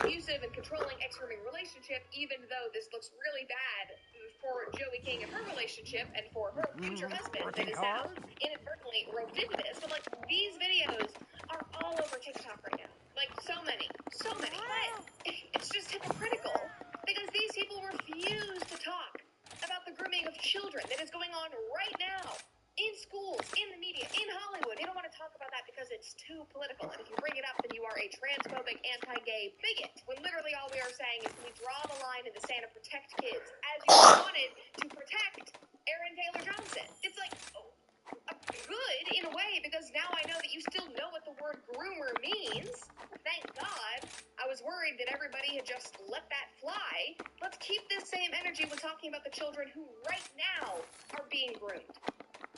abusive and controlling ex-grooming relationship, even though this looks really bad for Joey King and her relationship and for her future husband that is now inadvertently roped into this. But, like, these videos are all over TikTok right now. Like, so many. But it's just hypocritical because these people refuse to talk about the grooming of children that is going on right now in schools, in the media, in Hollywood. They don't want to talk about that because it's too political. And if you bring it up, then you are a transphobic, anti-gay bigot. When literally all we are saying is we draw the line in the sand to protect kids as you wanted to protect Aaron Taylor Johnson. It's like, good in a way, because now I know that you still know what the word groomer means. Thank God. I was worried that everybody had just let that fly. Let's keep this same energy when talking about the children who right now are being groomed.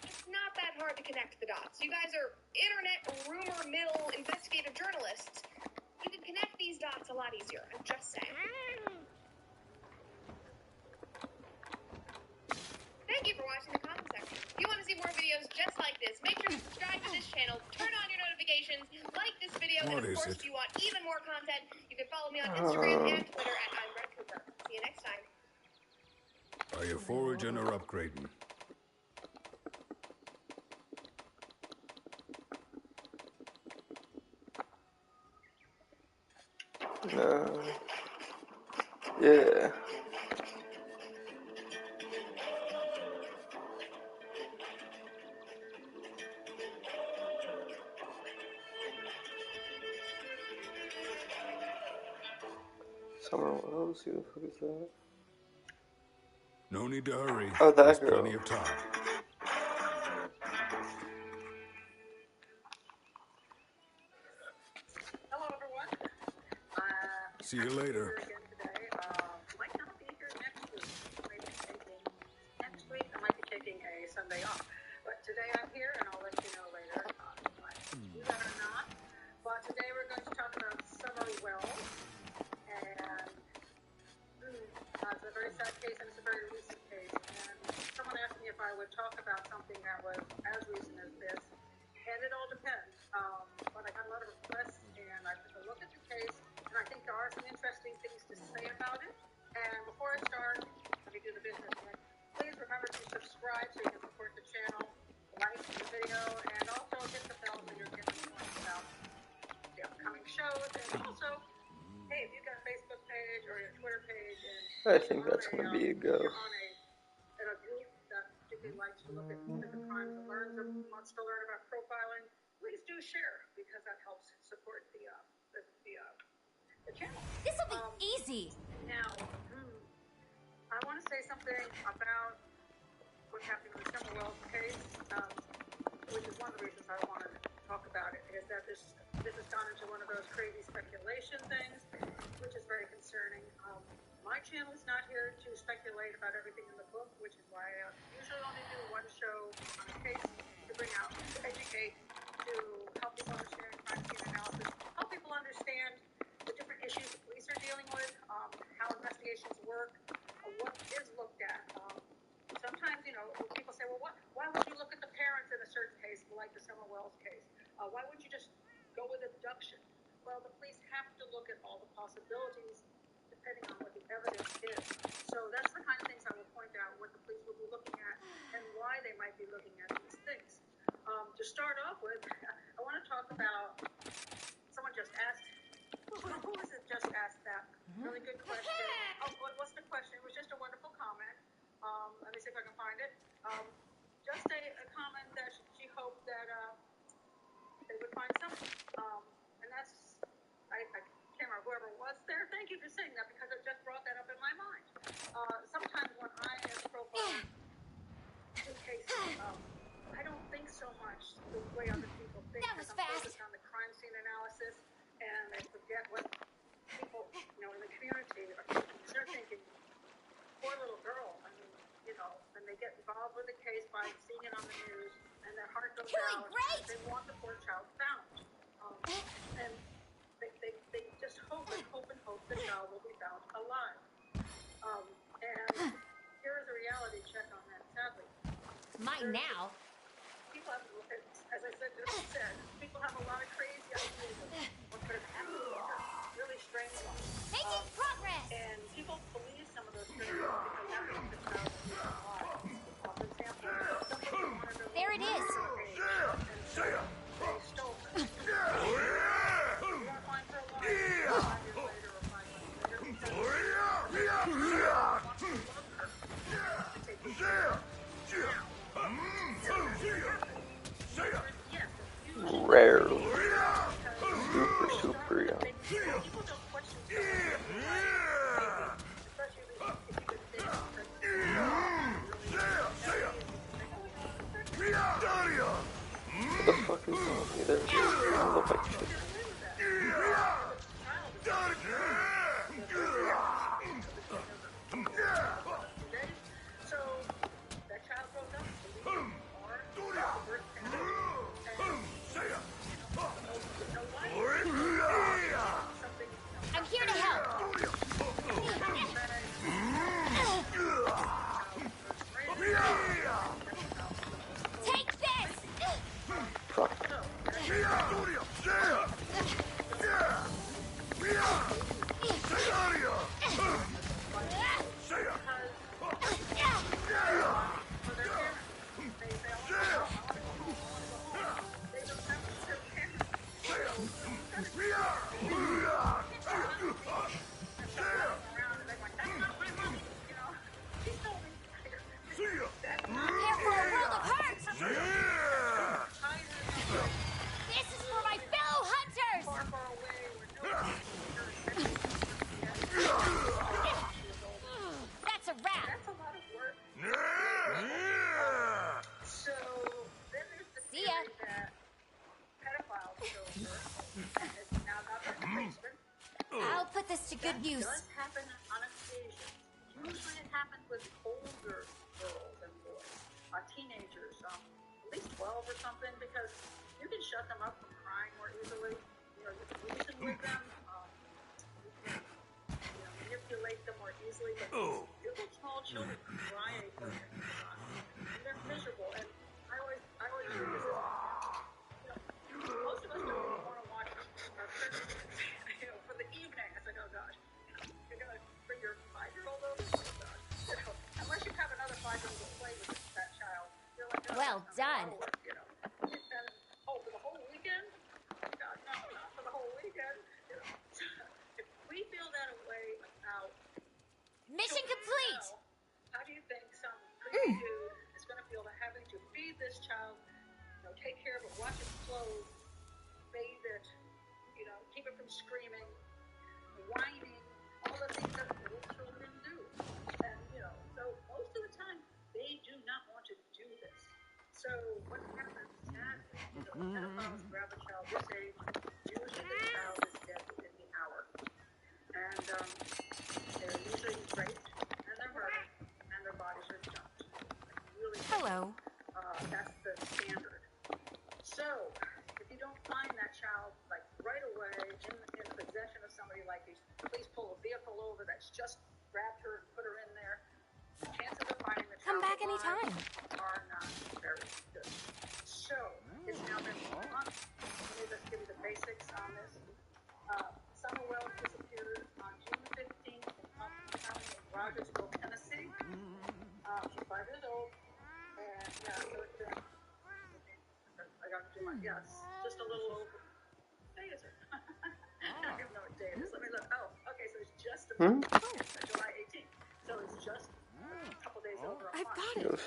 It's not that hard to connect the dots. You guys are internet rumor mill investigative journalists. You can connect these dots a lot easier. I'm just saying. Thank you for watching the comment section. If you want to see more videos just like this, make sure to subscribe to this channel, turn on your notifications, like this video, and of course, if you want even more content, you can follow me on Instagram and Twitter at I'm Red Cooper. See you next time. Are you foraging or upgrading? No. Yeah. Summer Wells, who the fuck is that? No need to hurry. Oh, that There's girl. plenty of time. Hello, everyone. See you later. Here again today. Might not be here next week. Next week, I might be taking a Sunday off. But today I'm here, and I'll let you know later if I do that or not. But today we're going to talk about Summer Wells. And it's a very sad case, and it's a very recent case. And someone asked me if I would talk about something that was as recent as this. And it all depends. But I got a lot of requests, and I took a look at the case, and I think there are some interesting things to say about it. And before I start, let me do the business again. Please remember to subscribe so you can support the channel, like the video, and also hit the bell so you're getting informed about the upcoming shows. And also, hey, if you've got a Facebook page or a Twitter page, and I think that's gonna be a go. you're on a group that particularly likes to look at different crimes and wants to learn about profiling, please do share, because that helps support the channel. This will be easy. Now, I want to say something about what happened in the Summer Wells case, which is one of the reasons I wanted to talk about it, is that this has gone into one of those crazy speculation things, which is very concerning. My channel is not here to speculate about everything in the book, which is why I usually only do one show on a case to bring out, to educate, to help people understand crime scene analysis, help people understand the different issues the police are dealing with, how investigations work, what is looked at. Sometimes, people say, well, why would you look at the parents in a certain case, like the Summer Wells case? Why wouldn't you just go with abduction? Well, the police have to look at all the possibilities depending on what the evidence is. So that's the kind of things I will point out what the police will be looking at and why they might be looking at these things. To start off with, I want to talk about, someone just asked, who is it just asked that? Really good question. Oh, what's the question? It was just a wonderful comment. Let me see if I can find it. Just a comment that she hoped that they would find something. And that's, I can't remember whoever was there. Thank you for saying that, because it just brought that up in my mind. Sometimes when I am profiling in cases, I don't think so much the way other people think. That was I'm fast. focused on the crime scene analysis, and I forget what people, in the community are thinking. They're thinking, poor little girl. I mean, when they get involved with the case by seeing it on the news, and their heart goes out. Great. They want the poor child found. And they just hope the child will be found alive. And here is a reality check on that, sadly. Mine now. People have, as I said, people have a lot of crazy ideas of what could have happened to her. Really strange ones. There it is. Rarely. Super young. What the fuck is wrong with me? There it is. I look like shit. So that child grows up I'm here to help. Take this. Fuck. Here for a world of hurt. This is for my fellow hunters. That's a wrap. That's a lot of work. So then there's the See theory ya. that pedophiles killed her and has now got her in the basement. I'll put this to good use. Does happen on occasion. Usually it happens with older girls and boys, teenagers, at least 12 or something, because you can shut them up from crying more easily. You can reason with them. You can manipulate them more easily. But little small children cry and they're miserable. And I always do this. Most of us don't want to watch our kids, for the evening. It's like, oh gosh, you're gonna bring your 5-year-old over. Oh, gosh. Unless you have another 5-year-old to play with that child, you're like, oh, Well done. And, for the whole weekend? Oh God, no, not for the whole weekend. If we feel that way about Mission complete. how do you think some creepy dude is going to feel about having to feed this child, take care of it, watch its clothes, bathe it, keep it from screaming, whining, all the things that little children do. And, so most of the time, they do not want to do this. So what happens sadly is pedophiles grab a child this age, usually the child is dead within the hour. And they're usually raped, and they're murdered, and their bodies are dumped. Really, Hello. that's the standard. So, if you don't find that child right away in possession of somebody like these, please pull a vehicle over that's just grabbed her and put her in there. Chances of finding the child Come back alive anytime. are not very good. So, it's now been 4 months. Let me just give you the basics on this. Summer Wells disappeared on June 15th in Humboldt County in Rogersville, Tennessee. She's 5 years old. And so it's been, I got to do my guess, just a little over. What day is it? I don't even know what day it is. Let me look. Oh, okay, so it's just July 18th. So it's just a couple days over a month. I've got it.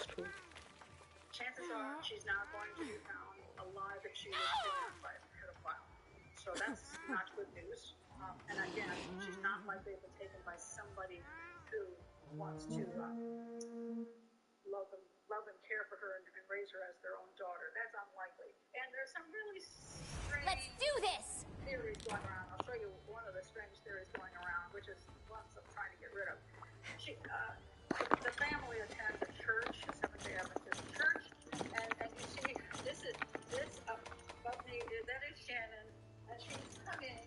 Chances are she's not going to be found alive if she was kidnapped by a pedophile. So that's not good news. And again, she's not likely to be taken by somebody who wants to love and care for her and raise her as their own daughter. That's unlikely. And there's some really strange Let's do this. theories going around. I'll show you one of the strange theories going around, which is ones I'm trying to get rid of. The family attends a church, a Seventh-day Adventist church, and you see this above me. That is Shannon, and she's hugging.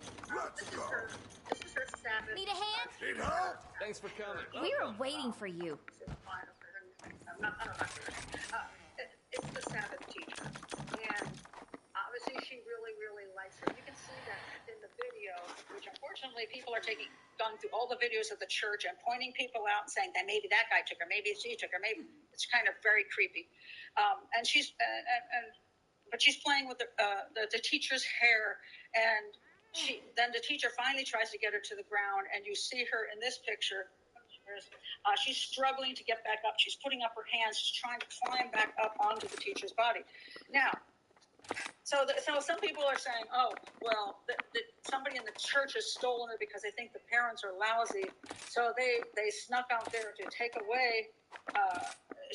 This is her Sabbath. Need a hand? Need help? Thanks for coming. We were waiting for you. It's the Sabbath teacher, and obviously she really, really likes her. You can see that in the video, which unfortunately unfortunately, people are going through all the videos of the church and pointing people out and saying that maybe that guy took her, maybe she took her, maybe it's kind of very creepy. And but she's playing with the teacher's hair, and then the teacher finally tries to get her to the ground, and you see her in this picture. She's struggling to get back up. She's putting up her hands. She's trying to climb back up onto the teacher's body. Now, so some people are saying, oh, well, somebody in the church has stolen her because they think the parents are lousy. So they snuck out there to take away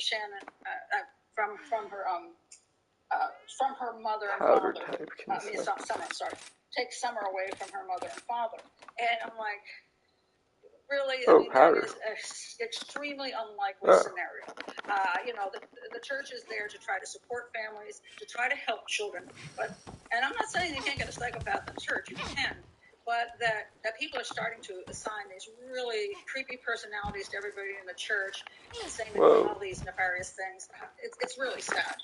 Shannon from her mother and Powder father. type Summer, sorry. Take Summer away from her mother and father. And I'm like, really, that is an extremely unlikely scenario. The church is there to try to support families, to try to help children. And I'm not saying you can't get a psychopath in church. You can. But that people are starting to assign these really creepy personalities to everybody in the church and saying they're doing all these nefarious things. It's really sad.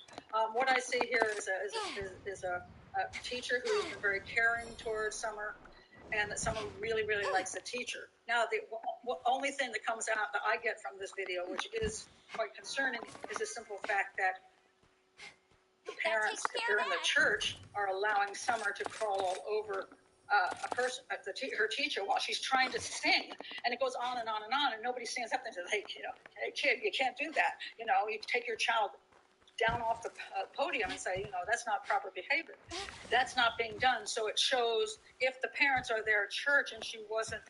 What I see here is a teacher who's been very caring towards Summer, and that someone really, really likes the teacher. Now, the only thing that comes out that I get from this video, which is quite concerning, is the simple fact that the parents, if they're in the church, are allowing Summer to crawl all over her teacher while she's trying to sing. And it goes on and on and on, and nobody stands up and says, hey, kid, you can't do that. You take your child down off the podium and say, that's not proper behavior. That's not being done. So it shows if the parents are there at church and she wasn't,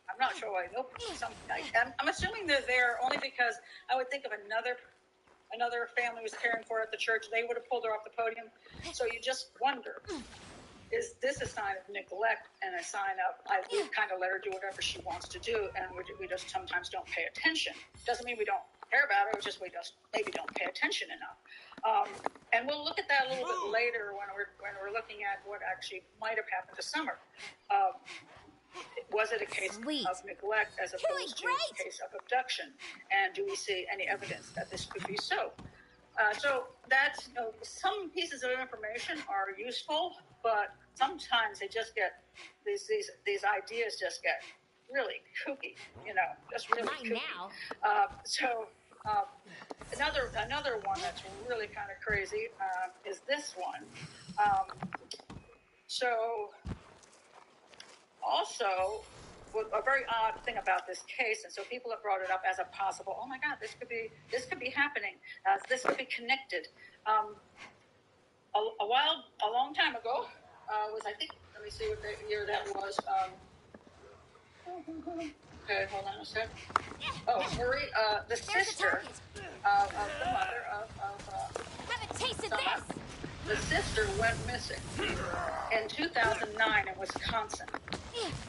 I'm not sure why. I'm assuming they're there only because I would think of another family was caring for her at the church. They would have pulled her off the podium. So you just wonder, is this a sign of neglect and a sign of we kind of let her do whatever she wants to do, and we just sometimes don't pay attention. Doesn't mean we don't care about her, it's just we just maybe don't pay attention enough. And we'll look at that a little bit later when we're looking at what actually might have happened to Summer. Was it a case of neglect as opposed to a case of abduction? And do we see any evidence that this could be so? So that's some pieces of information are useful, but sometimes they just get these ideas just get really kooky, just really kooky. Another one that's really kind of crazy is this one. Also, a very odd thing about this case, and so people have brought it up as a possible, oh my God, this could be happening. This could be connected. A long time ago, let me see what year that was. Okay, hold on a sec. Oh, Marie, the sister of the mother of Haven't tasted Summer. The sister went missing in 2009 in Wisconsin.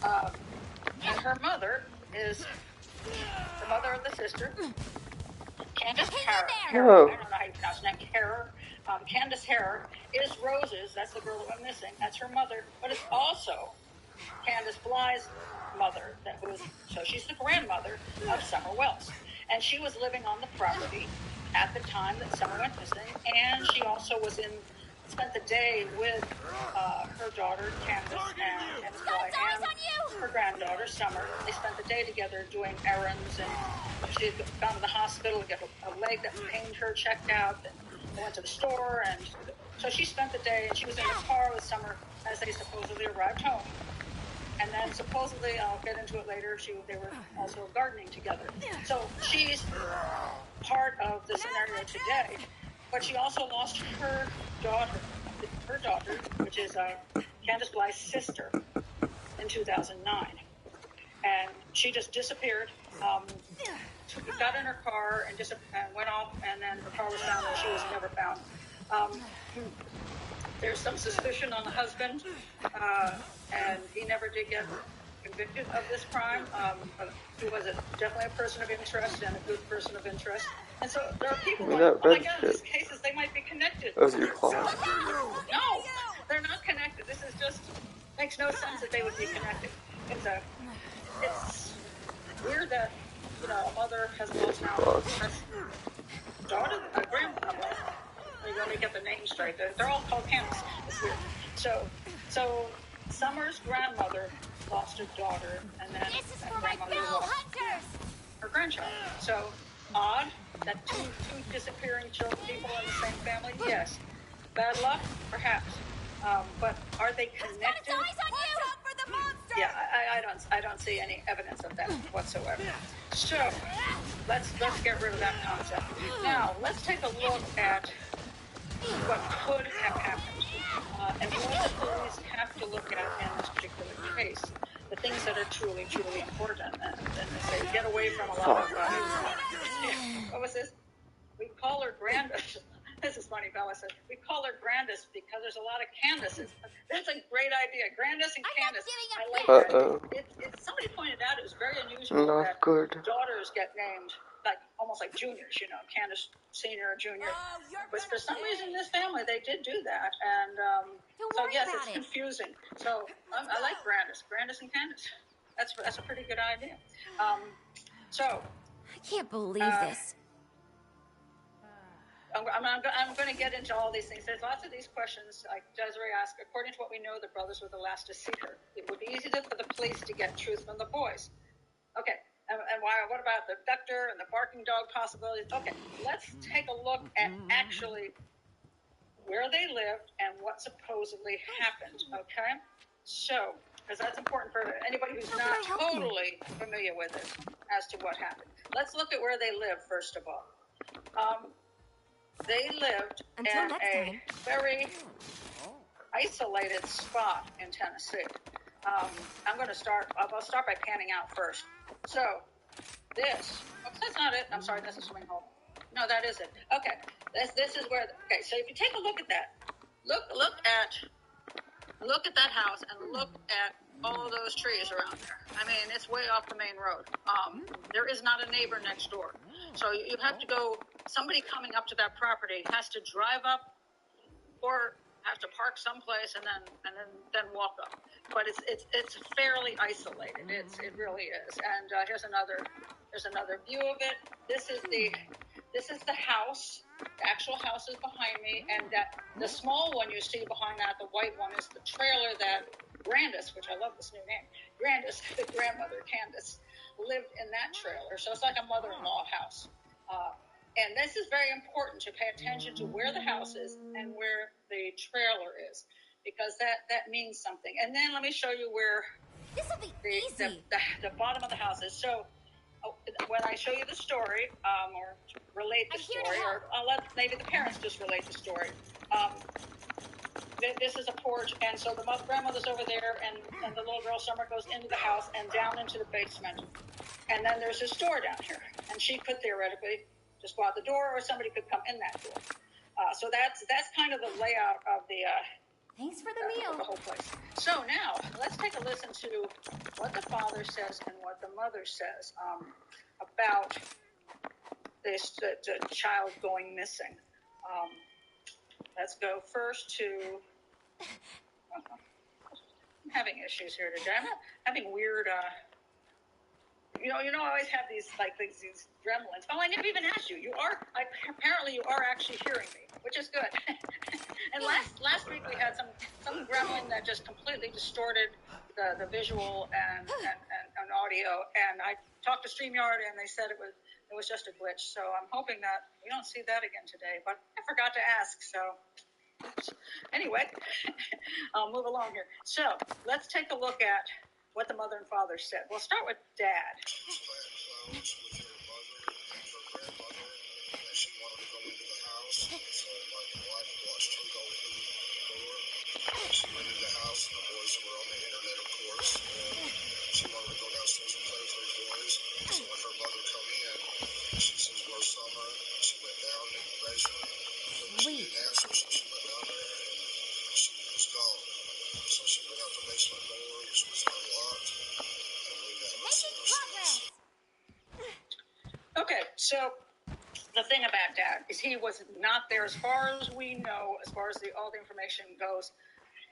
And her mother is the mother of the sister, Candace Harrer. I don't know how you pronounce her name. Candace Harrer is Rose's. That's the girl that went missing. That's her mother, but it's also Candace Bly's mother. So she's the grandmother of Summer Wells, and she was living on the property at the time that Summer went missing, and she also spent the day with her daughter Candace and Bly and her granddaughter Summer. They spent the day together doing errands, and she had gone to the hospital to get a leg that pained her checked out, and they went to the store, and so she spent the day, and she was in the car with Summer as they supposedly arrived home. And then supposedly, I'll get into it later, they were also gardening together. So she's part of the scenario today, but she also lost her daughter, which is Candace Bly's sister, in 2009. And she just disappeared, got in her car and went off, and then her car was found and she was never found. There's some suspicion on the husband, and he never did get convicted of this crime. He was definitely a person of interest and a good person of interest. And so there are people going, oh my God, these cases, they might be connected. Those are your claws. No, they're not connected. This is just, makes no sense that they would be connected. It's weird that, a mother has lost now a daughter, a grandmother. Let me get the names straight. They're all called Candace. It's weird. So Summer's grandmother lost a daughter, and then This is that for my grandmother fellow lost hunters! her grandchild. So odd that two disappearing people in the same family. Yes, bad luck, perhaps. But are they connected? Got its eyes on you! Watch out for the monster! Yeah, I don't see any evidence of that whatsoever. So let's get rid of that concept. Now let's take a look at what could have happened, and what the police have to look at in this particular case. The things that are truly important, and they say get away from a lot of. What was this? We call her Grandis. This is funny, Bella said. We call her Grandis because there's a lot of Candaces. That's a great idea. Grandis and Candace. I like that. Somebody pointed out it was very unusual that daughters get named almost like juniors, Candace Senior or Junior. But for some reason in this family they did do that. And so yes, it's confusing. So I like Grandis and Candace. That's a pretty good idea. I can't believe this. I'm going to get into all these things. There's lots of these questions, like Desiree asked. According to what we know, the brothers were the last to see her. It would be easy for the police to get truth from the boys. Okay, and what about the abductor and the barking dog possibilities? Okay, let's take a look at actually where they lived and what supposedly happened, okay? So, because that's important for anybody who's not totally familiar with it as to what happened. Let's look at where they lived, first of all. They lived in a very isolated spot in Tennessee. I'll start by panning out first. So, that's not it. I'm sorry, that's a swimming hole. No, that is it. Okay, this is where. Okay, so if you take a look at that, look at that house and look at all those trees around there. I mean, it's way off the main road. There is not a neighbor next door, so you have to go. Somebody coming up to that property has to drive up, or have to park someplace and then walk up. But it's fairly isolated. It really is. And there's another view of it. This is the house. The actual house is behind me, and the small one you see behind that, the white one, is the trailer that Grandis, which I love this new name, Grandis, the grandmother Candace, lived in that trailer. So it's like a mother-in-law house. And this is very important to pay attention to where the house is and where the trailer is, because that means something. And then let me show you where the bottom of the house is. So when I show you the story, or relate the story, or I'll let maybe the parents just relate the story. This is a porch, and so the grandmother's over there, and the little girl Summer goes into the house and down into the basement. And then there's this door down here, and she could theoretically just go out the door, or somebody could come in that door. So that's kind of the layout of the Thanks for the meal. The whole place. So now let's take a listen to what the father says and what the mother says about this the child going missing. Let's go first to. I'm having issues here today. I'm having weird. I always have these gremlins. Oh, I never even asked you. Apparently you are actually hearing me, which is good. And last week we had some gremlin that just completely distorted the visual and audio. And I talked to StreamYard, and they said it was just a glitch. So I'm hoping that we don't see that again today. But I forgot to ask. So anyway, I'll move along here. So let's take a look at what the mother and father said. We'll start with Dad. She went into the house, and the boys were on the internet, of course. She wanted to go downstairs and play with her boys. So when her mother come in, she says, "Where's Summer?" She went down in the basement. She didn't answer, so she went down there, and she was gone. So she went out the basement door, which was unlocked, and we got progress. Okay, so the thing about Dad is he was not there, as far as we know, as far as all the information goes.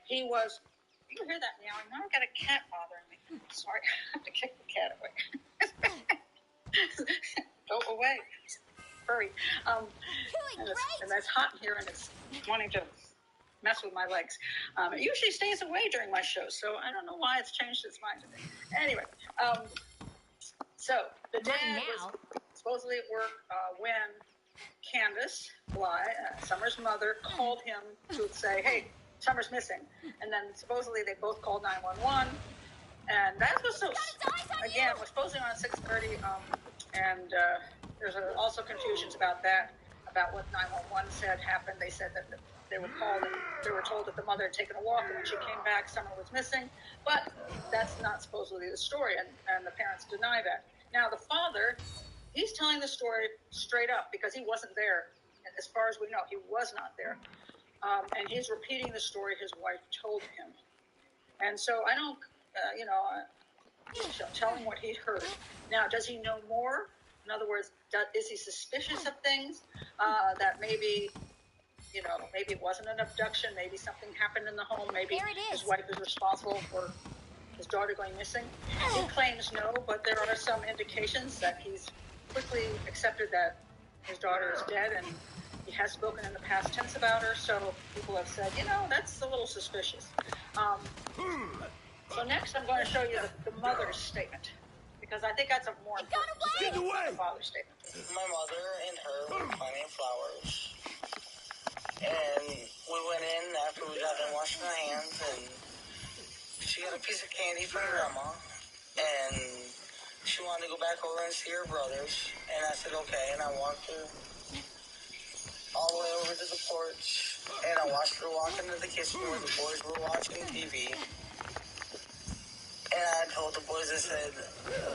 He was. You hear that meowing? Now I've got a cat bothering me. Sorry, I have to kick the cat away. Go away, hurry. And it's hot in here, and it's wanting to mess with my legs. It usually stays away during my shows, so I don't know why it's changed its mind today. Anyway, so the dad was supposedly at work when Candace Bly, Summer's mother, called him to say, hey, Summer's missing. And then supposedly they both called 911. And that was was supposedly on 6:30. And there's also confusions about that, about what 911 said happened. They said that they were called and they were told that the mother had taken a walk, and when she came back, Summer was missing. But that's not supposedly the story, and the parents deny that. Now, the father, he's telling the story straight up because he wasn't there. And as far as we know, he was not there. And he's repeating the story his wife told him. And so I don't, telling what he heard. Now, does he know more? In other words, is he suspicious of things that maybe it wasn't an abduction, maybe something happened in the home, maybe his wife is responsible for his daughter going missing? He claims no, but there are some indications that he's quickly accepted that his daughter is dead, and he has spoken in the past tense about her, so people have said, that's a little suspicious. So next I'm going to show you the mother's statement, because I think that's a more important statement than the father's statement. My mother and her were planting flowers, and we went in after we got done washing our hands, and she got a piece of candy from Grandma, and she wanted to go back over and see her brothers, and I said okay, and I walked her all the way over to the porch, and I watched her walk into the kitchen where the boys were watching TV. And I told the boys, I said,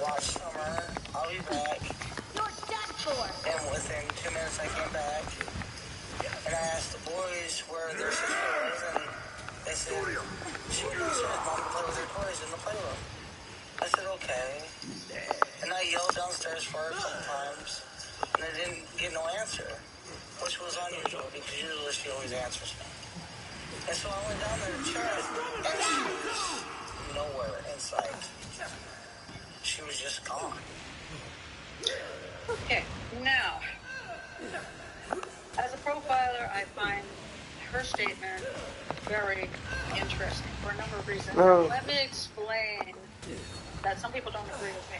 watch Summer, I'll be back. You're done for. And within 2 minutes I came back. And I asked the boys where their sister was, and they said, she was with Mom to play with her toys in the playroom. I said, okay. And I yelled downstairs for her a couple times, and I didn't get no answer, which was unusual, because usually she always answers me. And so I went down there to check, and she was nowhere in sight. She was just gone. Okay, now, as a profiler, I find her statement very interesting for a number of reasons. Oh. Let me explain that some people don't agree with me.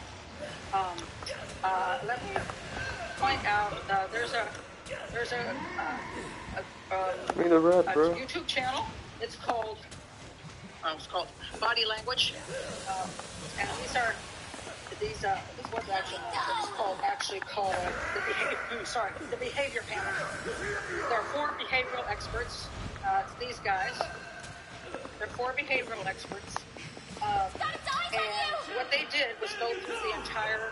Let me point out there's a YouTube channel. It's called Body Language, and this was actually called the Behavior Panel. There are 4 behavioral experts. It's these guys. They're 4 behavioral experts, and what they did was go through the entire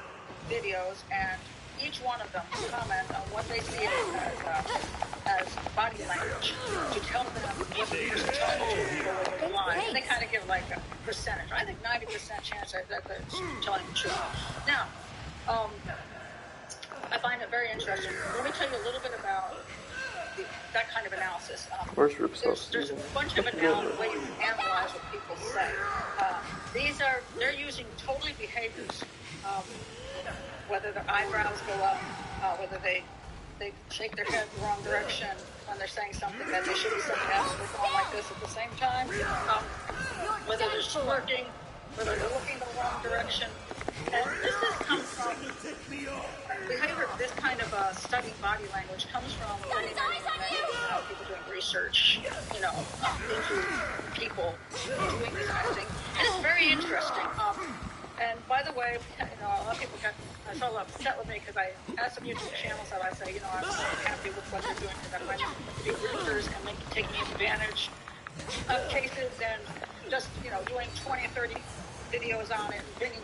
videos, and each one of them comment on what they see as body language to tell them what the person telling you or whether they're lying. And they kind of give like a percentage. I think 90% chance that they're telling the truth. Now, I find it very interesting. Let me tell you a little bit about that kind of analysis. There's a bunch of ways to analyze what people say. They're using totally behaviors. Whether their eyebrows go up, whether they shake their head the wrong direction when they're saying something that they should be saying else, they're going like this at the same time, whether they're smirking, whether they're looking the wrong direction. And this comes from behavior. This kind of studying body language comes from many people doing research, into people doing this kind of thing. And it's very interesting. And by the way, a lot of people got so upset with me because I have some YouTube channels that I say, I'm not happy with what they're doing because I find them to be realtors and taking advantage of cases and just, doing 20 or 30 videos on it and bringing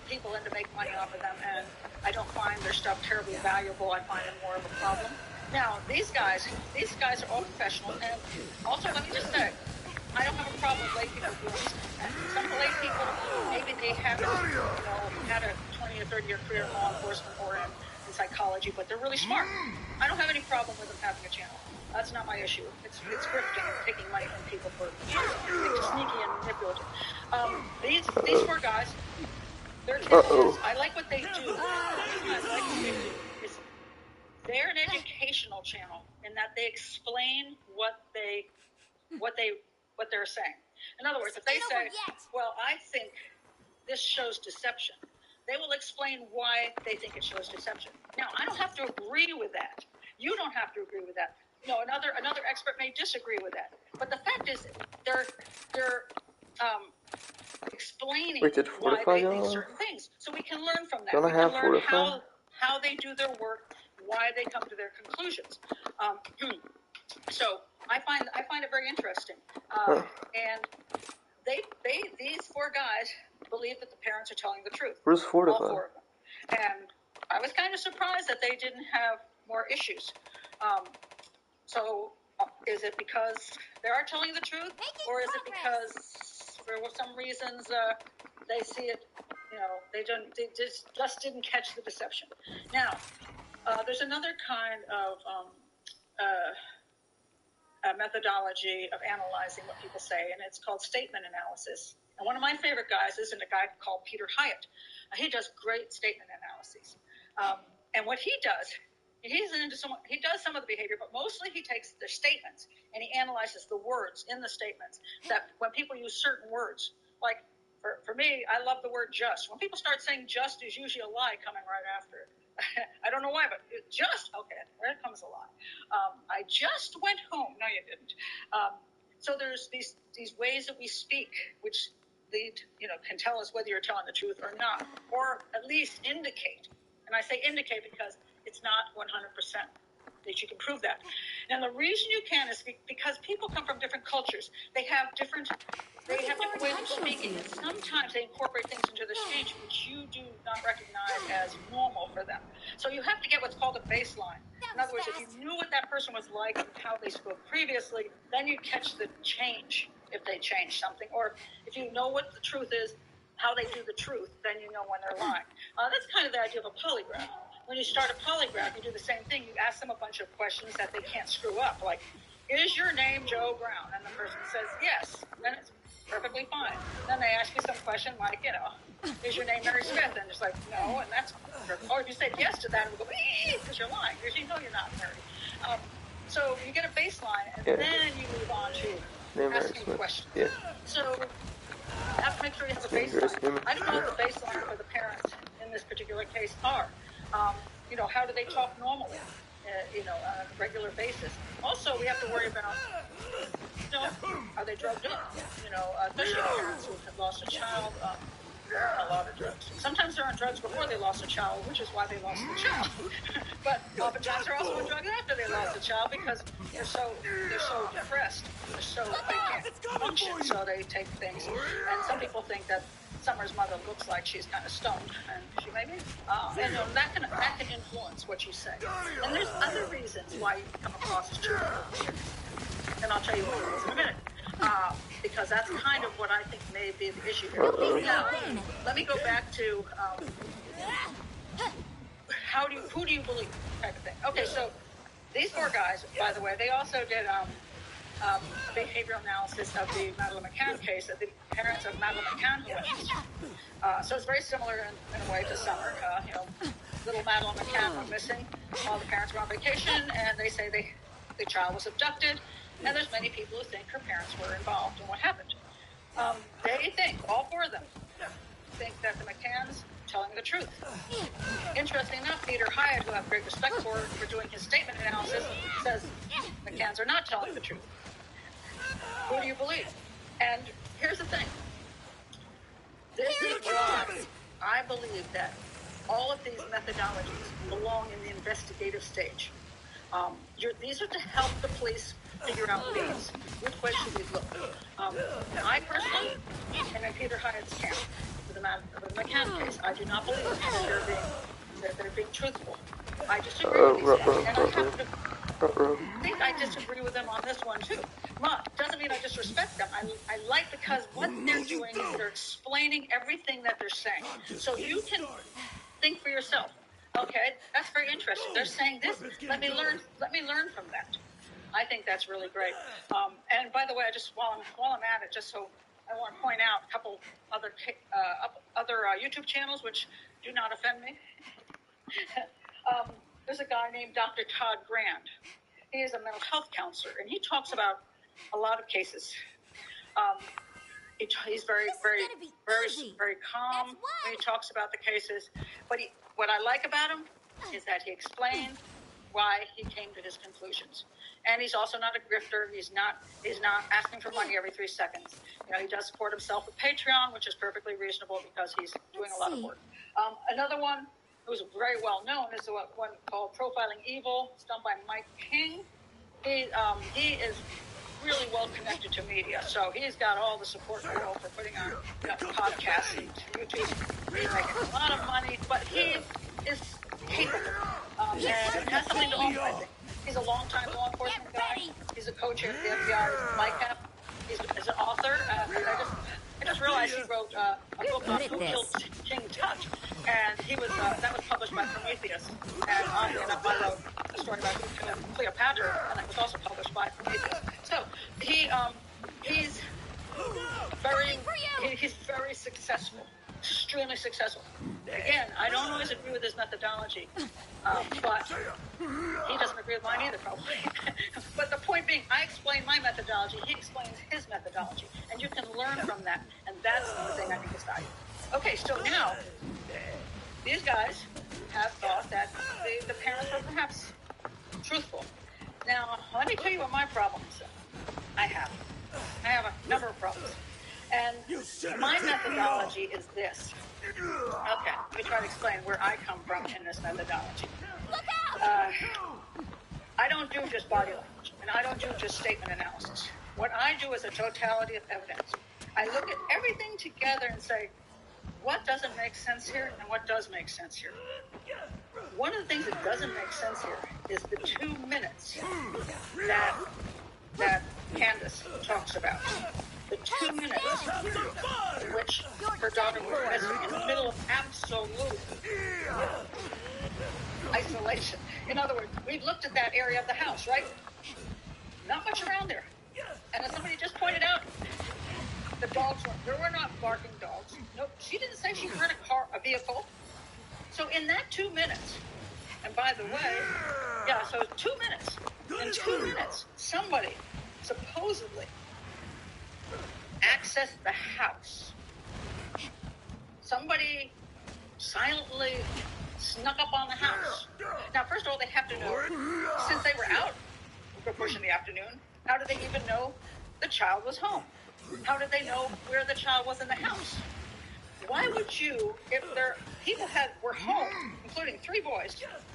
people in to make money off of them. And I don't find their stuff terribly valuable. I find them more of a problem. Now, these guys are all professionals. And also, let me just say, I don't have a problem with lay people doing this. Some lay people, maybe they haven't, had a 20 or 30 year career in law enforcement or in psychology, but they're really smart. I don't have any problem with them having a channel. That's not my issue. It's grifting, taking money from people for sneaky and manipulative. These 4 guys, their channels, I like what they do. They're an educational channel in that they explain what they what they're saying. In other words, if they say, well, I think this shows deception, they will explain why they think it shows deception. Now, I don't have to agree with that. You don't have to agree with that. No, another expert may disagree with that. But the fact is, they're explaining why they think certain things, so we can learn from that. We can learn how they do their work, why they come to their conclusions. So I find it very interesting. And these four guys believe that the parents are telling the truth. Where's All four of them. And I was kind of surprised that they didn't have more issues. So is it because they are telling the truth, or is it because for some reasons they see it, they just didn't catch the deception? Now, there's another kind of methodology of analyzing what people say, and it's called statement analysis. And one of my favorite guys is a guy called Peter Hyatt. He does great statement analyses. And what he does, he does some of the behavior, but mostly he takes the statements and he analyzes the words in the statements. That when people use certain words, like for me, I love the word just. When people start saying just, there's usually a lie coming right after it. I don't know why, but just, okay, there comes a lie. I just went home. No, you didn't. So there's these ways that we speak, which can tell us whether you're telling the truth or not, or at least indicate. And I say indicate because it's not 100% that you can prove that. And the reason you can is because people come from different cultures. They have different ways of speaking, and sometimes they incorporate things into their speech which you do not recognize as normal for them. So you have to get what's called a baseline. In other words, if you knew what that person was like and how they spoke previously, then you catch the change if they change something. Or if you know what the truth is, how they do the truth, then you know when they're lying. That's kind of the idea of a polygraph. When you start a polygraph, you do the same thing. You ask them a bunch of questions that they can't screw up, like, is your name Joe Brown? And the person says yes. Then it's perfectly fine. Then they ask you some question like, is your name Mary Smith? And it's like, no, and that's perfect. Or if you say yes to that, and we go, because you're lying, because you know you're not Mary. So you get a baseline, and then you move on to asking questions. Yeah. So you have to make sure you have a baseline. I don't know what the baseline for the parents in this particular case are. How do they talk normally, on a regular basis? Also, we have to worry about, are they drugged up? Especially parents who have lost a child. They're on a lot of drugs. Sometimes they're on drugs before they lost a child, which is why they lost the child. But oftentimes they're also on drugs after they lost a child because they're so depressed. They can't function, so they take things. And some people think that Summer's mother looks like she's kind of stoned, and she may be. And that can influence what you say. And there's other reasons why you come across as children. And I'll tell you what it is in a minute. Because that's kind of what I think may be the issue here. Now, let me go back to who do you believe type of thing. Okay, so these four guys, by the way, they also did behavioral analysis of the Madeleine McCann case, of the parents of Madeleine McCann who went missing. So it's very similar in a way to Summer. Little Madeleine McCann went missing. All the parents were on vacation, and they say the child was abducted. And there's many people who think her parents were involved in what happened. They think, all four of them, think that the McCanns are telling the truth. Interesting enough, Peter Hyatt, who I have great respect for doing his statement analysis, says McCanns are not telling the truth. Who do you believe? And here's the thing. This is why I believe that all of these methodologies belong in the investigative stage. These are to help the police figure out leads. Which way should we look? I personally am in Peter Hyatt's camp with the McCann case. I do not believe that they're being truthful. I disagree with these guys, and I think I disagree with them on this one too. But doesn't mean I disrespect them. I like because what they're doing is they're explaining everything that they're saying, so you can think for yourself. Okay, that's very interesting. They're saying this. Let me learn from that. I think that's really great. And by the way, while I'm at it, just so I want to point out a couple other YouTube channels which do not offend me. There's a guy named Dr. Todd Grand. He is a mental health counselor, and he talks about a lot of cases. He's very calm when he talks about the cases. But what I like about him is that he explained why he came to his conclusions. And he's also not a grifter. He's not asking for money every 3 seconds. He does support himself with Patreon, which is perfectly reasonable because he's doing a lot of work. Another one who's very well known is the one called Profiling Evil. It's done by Mike King. He is really well connected to media, so he's got all the support in the world for putting on podcasts and YouTube. He's making a lot of money, but he is capable and has something to offer, I think. He's a long-time law enforcement guy. He's a co-chair of the FBI's MICAP. He's an author. I just realized he wrote a book on Who Killed King Tut, and that was published by Prometheus. And oddly enough, I wrote a story about Who Killed Cleopatra, and that was also published by Prometheus. So he's very successful, extremely successful. Again, I don't always agree with his methodology, but he doesn't agree with mine either, probably. But the point being, I explain my methodology, he explains his methodology, and you can learn from that, and that's the thing I think is valuable. Okay, so now, these guys have thought that the parents were perhaps truthful. Now, let me tell you what my problem is. I have a number of problems. And my methodology is this. Okay, let me try to explain where I come from in this methodology. Look out! I don't do just body language, and I don't do just statement analysis. What I do is a totality of evidence. I look at everything together and say, what doesn't make sense here and what does make sense here? One of the things that doesn't make sense here is the 2 minutes that Candace talks about. The 2 minutes in which her daughter was missing in the middle of absolute isolation. In other words, we've looked at that area of the house, right? Not much around there. And as somebody just pointed out, there were not barking dogs. Nope, she didn't say she heard a vehicle. So in that 2 minutes, and by the way, so 2 minutes. In 2 minutes, somebody supposedly accessed the house. Somebody silently snuck up on the house. Now, first of all, they have to know, since they were out for push in the afternoon, how did they even know the child was home? How did they know where the child was in the house? Why would you, if people were home, including 3 boys,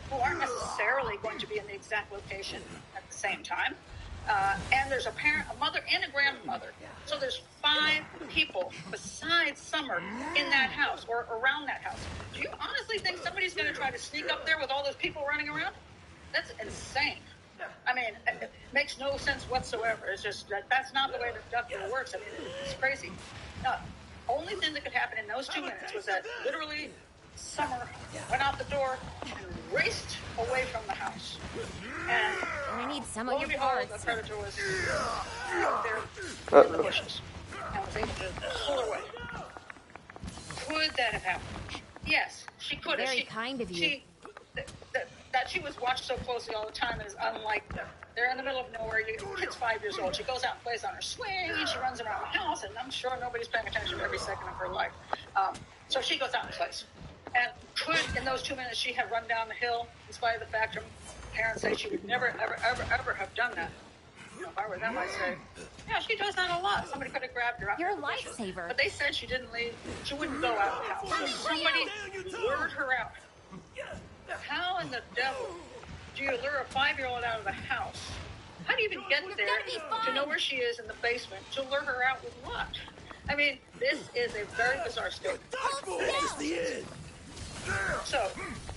who aren't necessarily going to be in the exact location at the same time, and there's a parent, a mother, and a grandmother. So there's 5 people besides Summer in that house or around that house. Do you honestly think somebody's going to try to sneak up there with all those people running around? That's insane. I mean, it makes no sense whatsoever. It's just that's not the way the abduction works. I mean, it's crazy. Now, only thing that could happen in those 2 minutes was that literally Summer went out the door and raced away from the house. And I need some of your behold, parts. the predator was out there in the bushes and was able to pull her away. Could that have happened? Yes, she could have. Very kind of you. That she was watched so closely all the time is unlike them. They're in the middle of nowhere. The kid's 5 years old. She goes out and plays on her swing, and she runs around the house, and I'm sure nobody's paying attention every second of her life. So she goes out and plays. And could, in those 2 minutes, she have run down the hill, in spite of the fact her parents say she would never, ever, ever, ever have done that? If I were them, I'd say, yeah, she does that a lot. Somebody could have grabbed her out. You're a lifesaver. But they said she didn't leave. She wouldn't go out of the house. So somebody lured her out. How in the devil do you lure a 5-year-old out of the house? How do you even get there to know where she is in the basement to lure her out with what? I mean, this is a very bizarre statement. That's the end. So,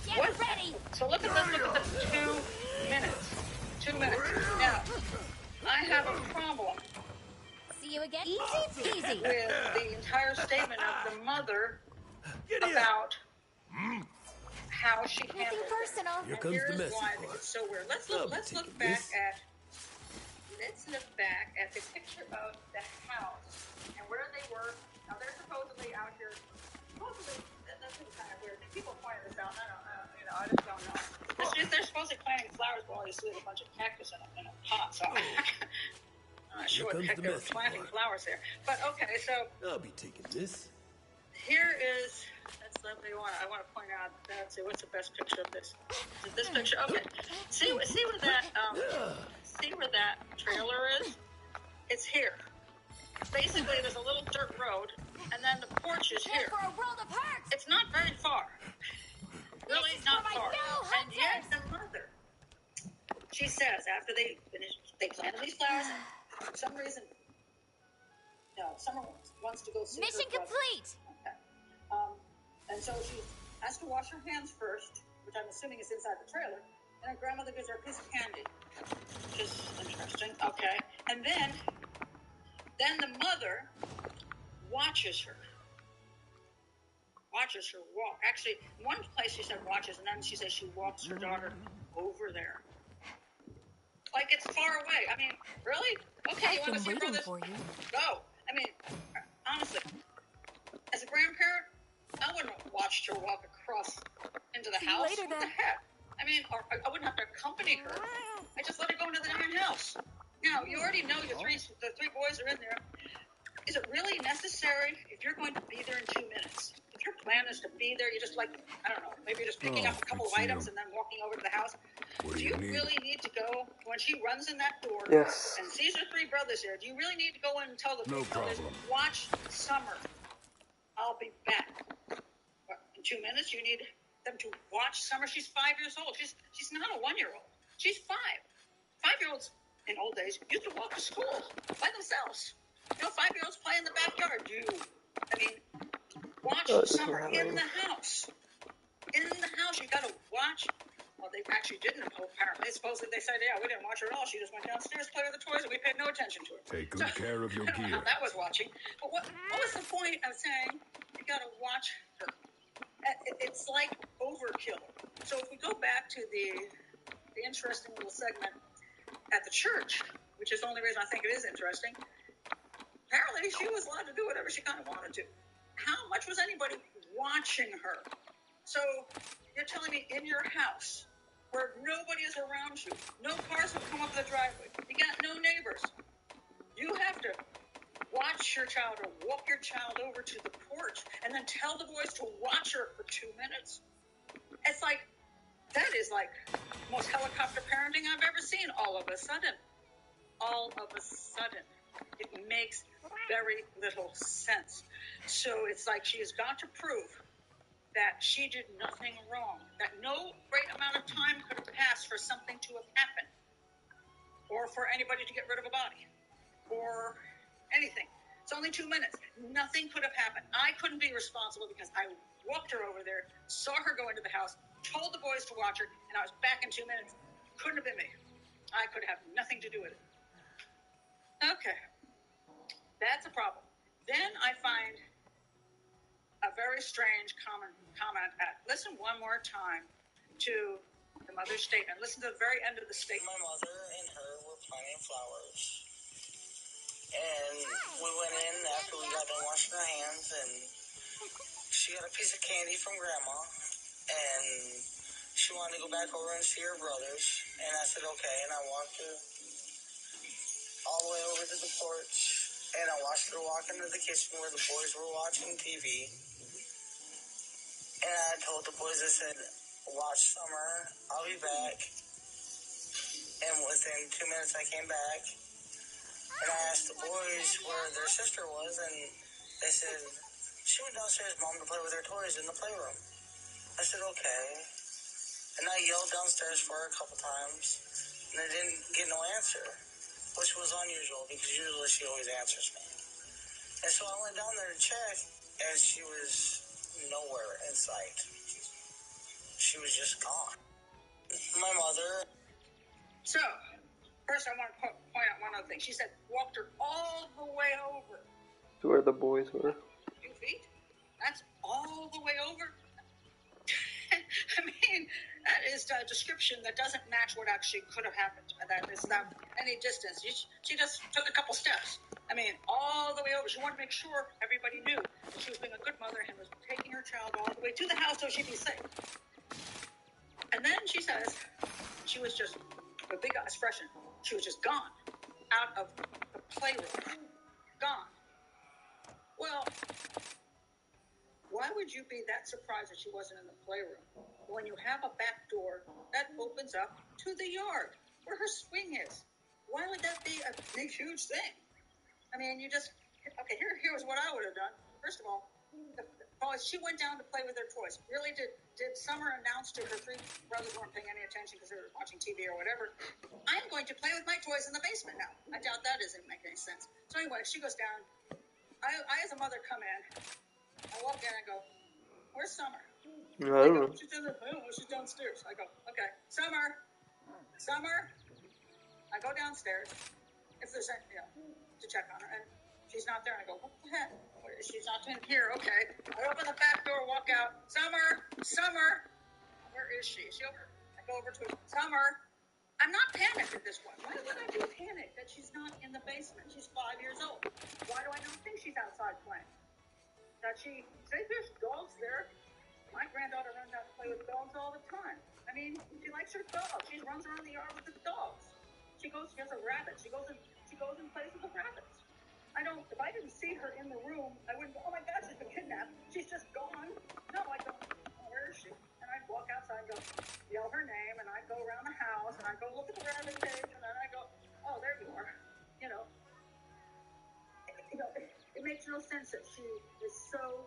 Get ready. So look at the 2 minutes. 2 minutes. Now, I have a problem See you again. Easy peasy. with the entire statement of the mother about how she handled Nothing it. personal. Here comes the Here's message. why I think it's so weird. Let's look back at the picture of the house and where they were. Now they're supposedly out here. Supposedly, that's kind of weird. People pointed this out. I just don't know. They're supposedly planting flowers, but all you see is a bunch of cactus in a pot. So sure what the heck they were planting flowers there. But okay, so I'll be taking this. here is, I want to point out, let's see, what's the best picture of this? Is it this picture? Okay. See where that trailer is? It's here. Basically, there's a little dirt road, and then the porch is here. For a world apart. It's not very far. Really not far. And yet the mother, she says, after they planted these flowers, and for some reason, Summer wants to go see Mission her brother. complete. Okay. And so she has to wash her hands first, which I'm assuming is inside the trailer, and her grandmother gives her a piece of candy, which is interesting. Okay. And then the mother watches her walk. Actually, one place she said watches, and then she says she walks her daughter over there. Like it's far away. I mean, really? Okay, you want to see your brothers? Go. I mean, honestly, as a grandparent, I wouldn't have watched her walk across into the house. Later, what the heck? I mean, or I wouldn't have to accompany her. I just let her go into the damn house. Now, you already know the three boys are in there. Is it really necessary if you're going to be there in 2 minutes? If your plan is to be there, you're just like, I don't know, maybe you're just picking up a couple of items and then walking over to the house. What Do you really need to go when she runs in that door Yes. and sees her three brothers here? Do you really need to go in and tell the No three brothers, problem. watch Summer? I'll be back. What, in 2 minutes, you need them to watch Summer. She's 5 years old. She's not a 1-year-old. She's 5. 5-year-olds in old days used to walk to school by themselves. 5-year-olds play in the backyard. Watch Summer in the house. In the house, you got to watch. Well, they actually didn't, apparently. Supposedly they said, we didn't watch her at all. She just went downstairs, played with the toys, and we paid no attention to her. Take good care of your I don't know gear. how that was watching. But what was the point of saying you got to watch her? It's like overkill. So if we go back to the interesting little segment at the church, which is the only reason I think it is interesting, apparently she was allowed to do whatever she kind of wanted to. How much was anybody watching her? So you're telling me in your house where nobody is around you, no cars have come up the driveway, you got no neighbors, you have to watch your child or walk your child over to the porch and then tell the boys to watch her for 2 minutes? It's like, that is like the most helicopter parenting I've ever seen all of a sudden. All of a sudden. It makes very little sense. So it's like she has got to prove that she did nothing wrong, that no great amount of time could have passed for something to have happened, or for anybody to get rid of a body, or anything. It's only 2 minutes. Nothing could have happened. I couldn't be responsible because I walked her over there, saw her go into the house, told the boys to watch her, and I was back in 2 minutes. Couldn't have been me. I could have nothing to do with it. Okay. That's a problem. Then I find a very strange comment at, listen one more time to the mother's statement. Listen to the very end of the statement. My mother and her were planting flowers. And we went in after we got done washing our hands, and she got a piece of candy from Grandma, and she wanted to go back over and see her brothers. And I said, okay, and I walked her all the way over to the porch, and I watched her walk into the kitchen where the boys were watching TV. And I told the boys, I said, watch Summer, I'll be back. And within 2 minutes I came back, and I asked the boys where their sister was, and they said, she went downstairs, Mom, to play with her toys in the playroom. I said, okay. And I yelled downstairs for her a couple times, and I didn't get no answer, which was unusual because usually she always answers me. And so I went down there to check, and she was nowhere in sight. She was just gone. My mother. So, first I want to point out one other thing. She said, walked her all the way over. To where the boys were. 2 feet? That's all the way over? I mean, that is a description that doesn't match what actually could have happened. That is not any distance. She just took a couple steps. I mean, all the way over. She wanted to make sure everybody knew that she was being a good mother and was taking her child all the way to the house so she'd be safe. And then she says she was just, a big expression, she was just gone out of the playroom. Gone. Well, why would you be that surprised that she wasn't in the playroom? When you have a back door that opens up to the yard where her swing is. Why would that be a big, huge thing? I mean, you just, okay, here's what I would have done. First of all, she went down to play with her toys. Really, did Summer announce to her three brothers who weren't paying any attention because they were watching TV or whatever, I'm going to play with my toys in the basement now? I doubt that doesn't make any sense. So anyway, she goes down. I as a mother, come in. I walk in and go, where's Summer? I don't know. She's she's downstairs. I go, okay, Summer. I go downstairs. If there's to check on her, and she's not there. And I go, what the heck? She's not in here. Okay. I open the back door, walk out. Summer. Where is she? Is she over? I go over to her. Summer. I'm not panicked at this point. Why would I be panicked that she's not in the basement? She's 5 years old. Why do I not think she's outside playing? That say there's dogs there. My granddaughter runs out to play with dogs all the time. I mean, she likes her dogs. She runs around the yard with the dogs. She has a rabbit. She goes and plays with the rabbits. If I didn't see her in the room, I wouldn't go, oh my God, she's been kidnapped. She's just gone. No, I go, oh, where is she? And I'd walk outside and go, yell her name, and I'd go around the house, and I'd go look at the rabbit cage, and then I go, oh, there you are. It makes no sense that she is so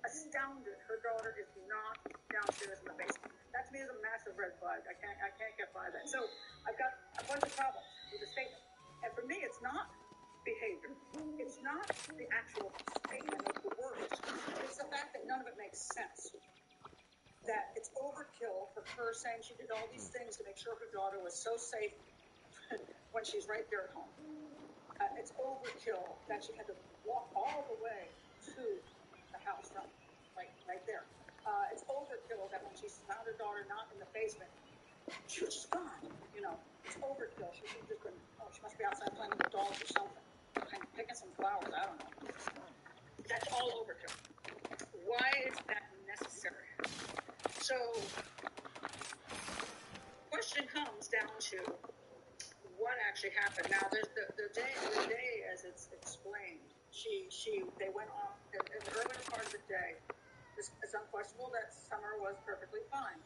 astounded her daughter is not downstairs in the basement. That to me is a massive red flag. I can't get by that. So I've got a bunch of problems with the statement. And for me, it's not behavior. It's not the actual statement of the words. It's the fact that none of it makes sense. That it's overkill for her saying she did all these things to make sure her daughter was so safe when she's right there at home. It's overkill that she had to walk all the way to the house from right there. It's overkill that when she found her daughter not in the basement, she was just gone. It's overkill. She should have just been, she must be outside playing with the dogs or something. Picking some flowers, I don't know. That's all overkill. Why is that necessary? So, question comes down to what actually happened. Now, there's the day as it's explained. They went off in the earlier part of the day. It's unquestionable that Summer was perfectly fine.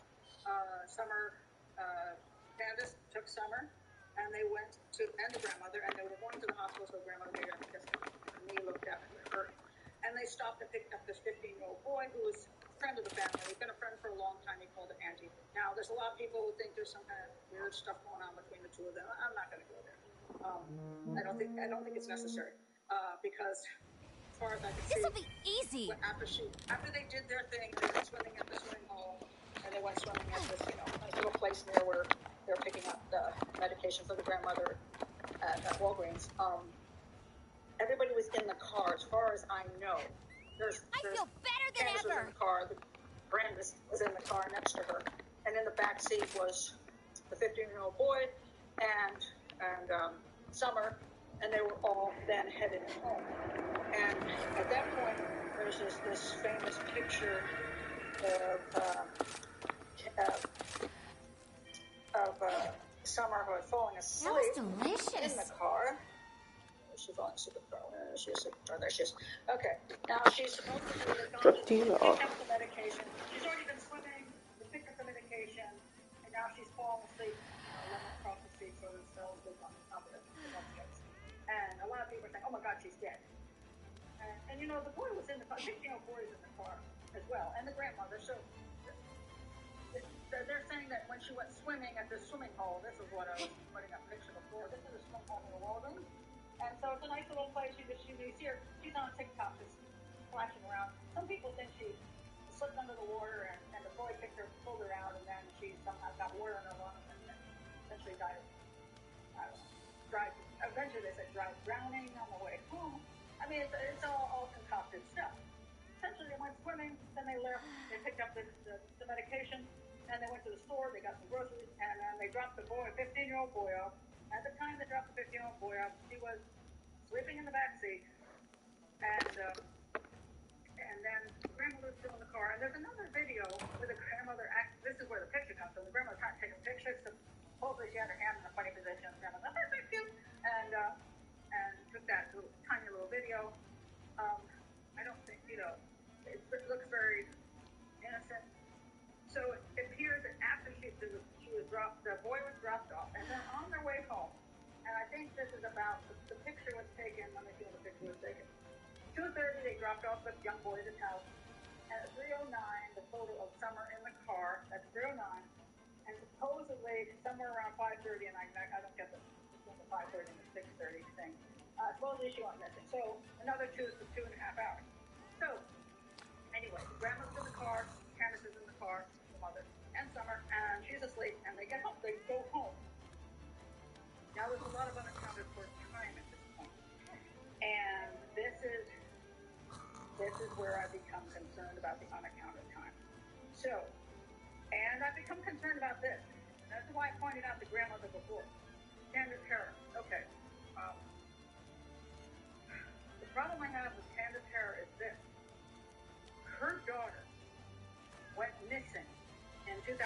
Candace took Summer, and they went and the grandmother, and they were going to the hospital so the grandmother made her because her knee looked definitely hurting. And they stopped and picked up this 15-year-old boy who was a friend of the family. He'd been a friend for a long time. He called it Auntie. Now, there's a lot of people who think there's some kind of weird stuff going on between the two of them. I'm not going to go there. I don't think it's necessary because, as far as I can see, This'll be easy. After they did their thing, they went swimming at the swimming hole, and they went swimming at this nice little place near where they're picking up the medication for the grandmother at Walgreens. Everybody was in the car, as far as I know. I feel better than Candace ever. was in the car. Brandis was in the car next to her, and in the back seat was the 15-year-old boy and Summer, and they were all then headed home. And at that point, there's this famous picture of Summer who was falling asleep That was delicious. in the car. She's falling asleep in the car. She is. Oh, there she is. Okay. Now she's supposed to have picked up the medication. She's already been swimming. She picked up the medication, and now she's falling asleep. Laying across the seat so the cells look on top of it. And a lot of people are saying, "Oh my God, she's dead." And the boy was in the car. 15-year-old boy was in the car as well, and the grandmother. So they're saying that when she went swimming at the swimming hole, this is what I was putting up picture before. This is a swimming hole in the Walgreens, and so it's a nice little place. You see her. She's on TikTok, just flashing around. Some people think she slipped under the water, and the boy pulled her out, and then she somehow got water in her lungs, and then eventually died. I don't know. Eventually they said drowning on the way home. I mean, it's all concocted stuff. Essentially, they went swimming, then they left, they picked up the medication, and they went to the store, they got some groceries, and then they dropped the boy, a 15-year-old boy off. At the time they dropped the 15-year-old boy off, he was sleeping in the back seat, and then the grandmother's still in the car. And there's another video where the grandmother this is where the picture comes from. The grandmother trying to take a picture, so hopefully she had her hand in a funny position. The grandmother, that's cute. and took that tiny little video. I don't think, it looks very innocent. So it appears that after the boy was dropped off, and they're on their way home. And I think this is about, the picture was taken, let me see when the picture was taken. 2:30, they dropped off the young boy at his house. And at 3:09, the photo of Summer in the car, that's 3:09. And supposedly, somewhere around 5:30, and I don't get between the 5:30 and the 6:30 thing. Supposedly she went missing. So another 2.5 hours. So anyway, the grandma's in the car, Candace is in the car, the mother, and Summer, and she's asleep, and they get home. They go home. Now there's a lot of unaccounted for time at this point, and this is where I become concerned about the unaccounted time. So, and I become concerned about this. And that's why I pointed out the grandmother before. Candace Harris. Okay. The problem I have with Candace Harris is this. Her daughter went missing in 2009,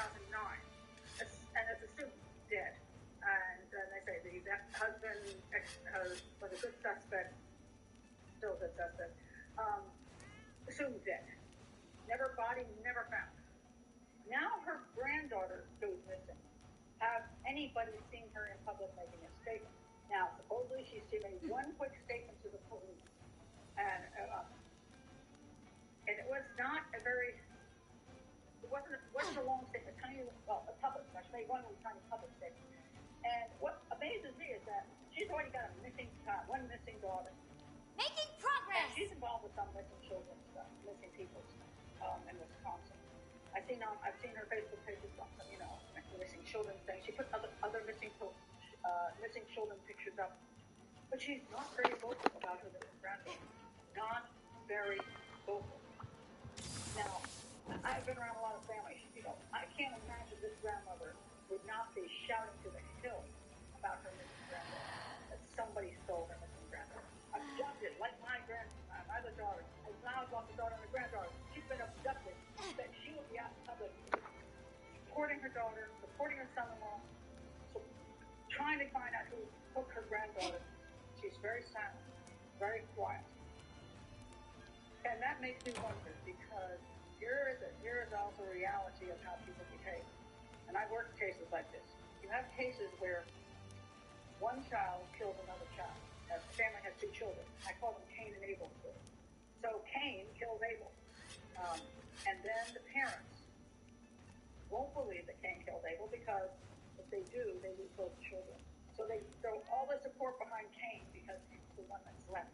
and it's assumed dead. And they say the husband was a good suspect, still a good suspect, assumed dead. Body never found. Now her granddaughter goes missing. Have anybody seen her in public making a statement? Now, supposedly she made one quick statement to the police, and it was not a very, it wasn't a long statement, a public, she made one tiny public statement. And what amazes me is that she's already got a missing child, one missing daughter. Making progress! And she's involved with some missing children stuff, missing people stuff, in Wisconsin. I've seen her Facebook pages on some, missing children things. She put other missing children pictures up. But she's not very vocal about her missing granddaughter. Not very vocal. Now, I've been around a lot of families. I can't imagine this grandmother would not be shouting to the hill about her missing granddaughter. That somebody stole her missing granddaughter. Abducted, like my other daughter. I've lost a daughter and a granddaughter. She's been abducted. That she will be out in public supporting her daughter, supporting her son-in-law, trying to find out who took her granddaughter. She's very silent, very quiet. And that makes me wonder, because here is also a reality of how people behave. And I've worked cases like this. You have cases where one child kills another child. A family has two children. I call them Cain and Abel. So Cain kills Abel. And then the parents won't believe that Cain killed Abel, because if they do, they lose both children. So they throw all the support behind Cain because he's the one that's left.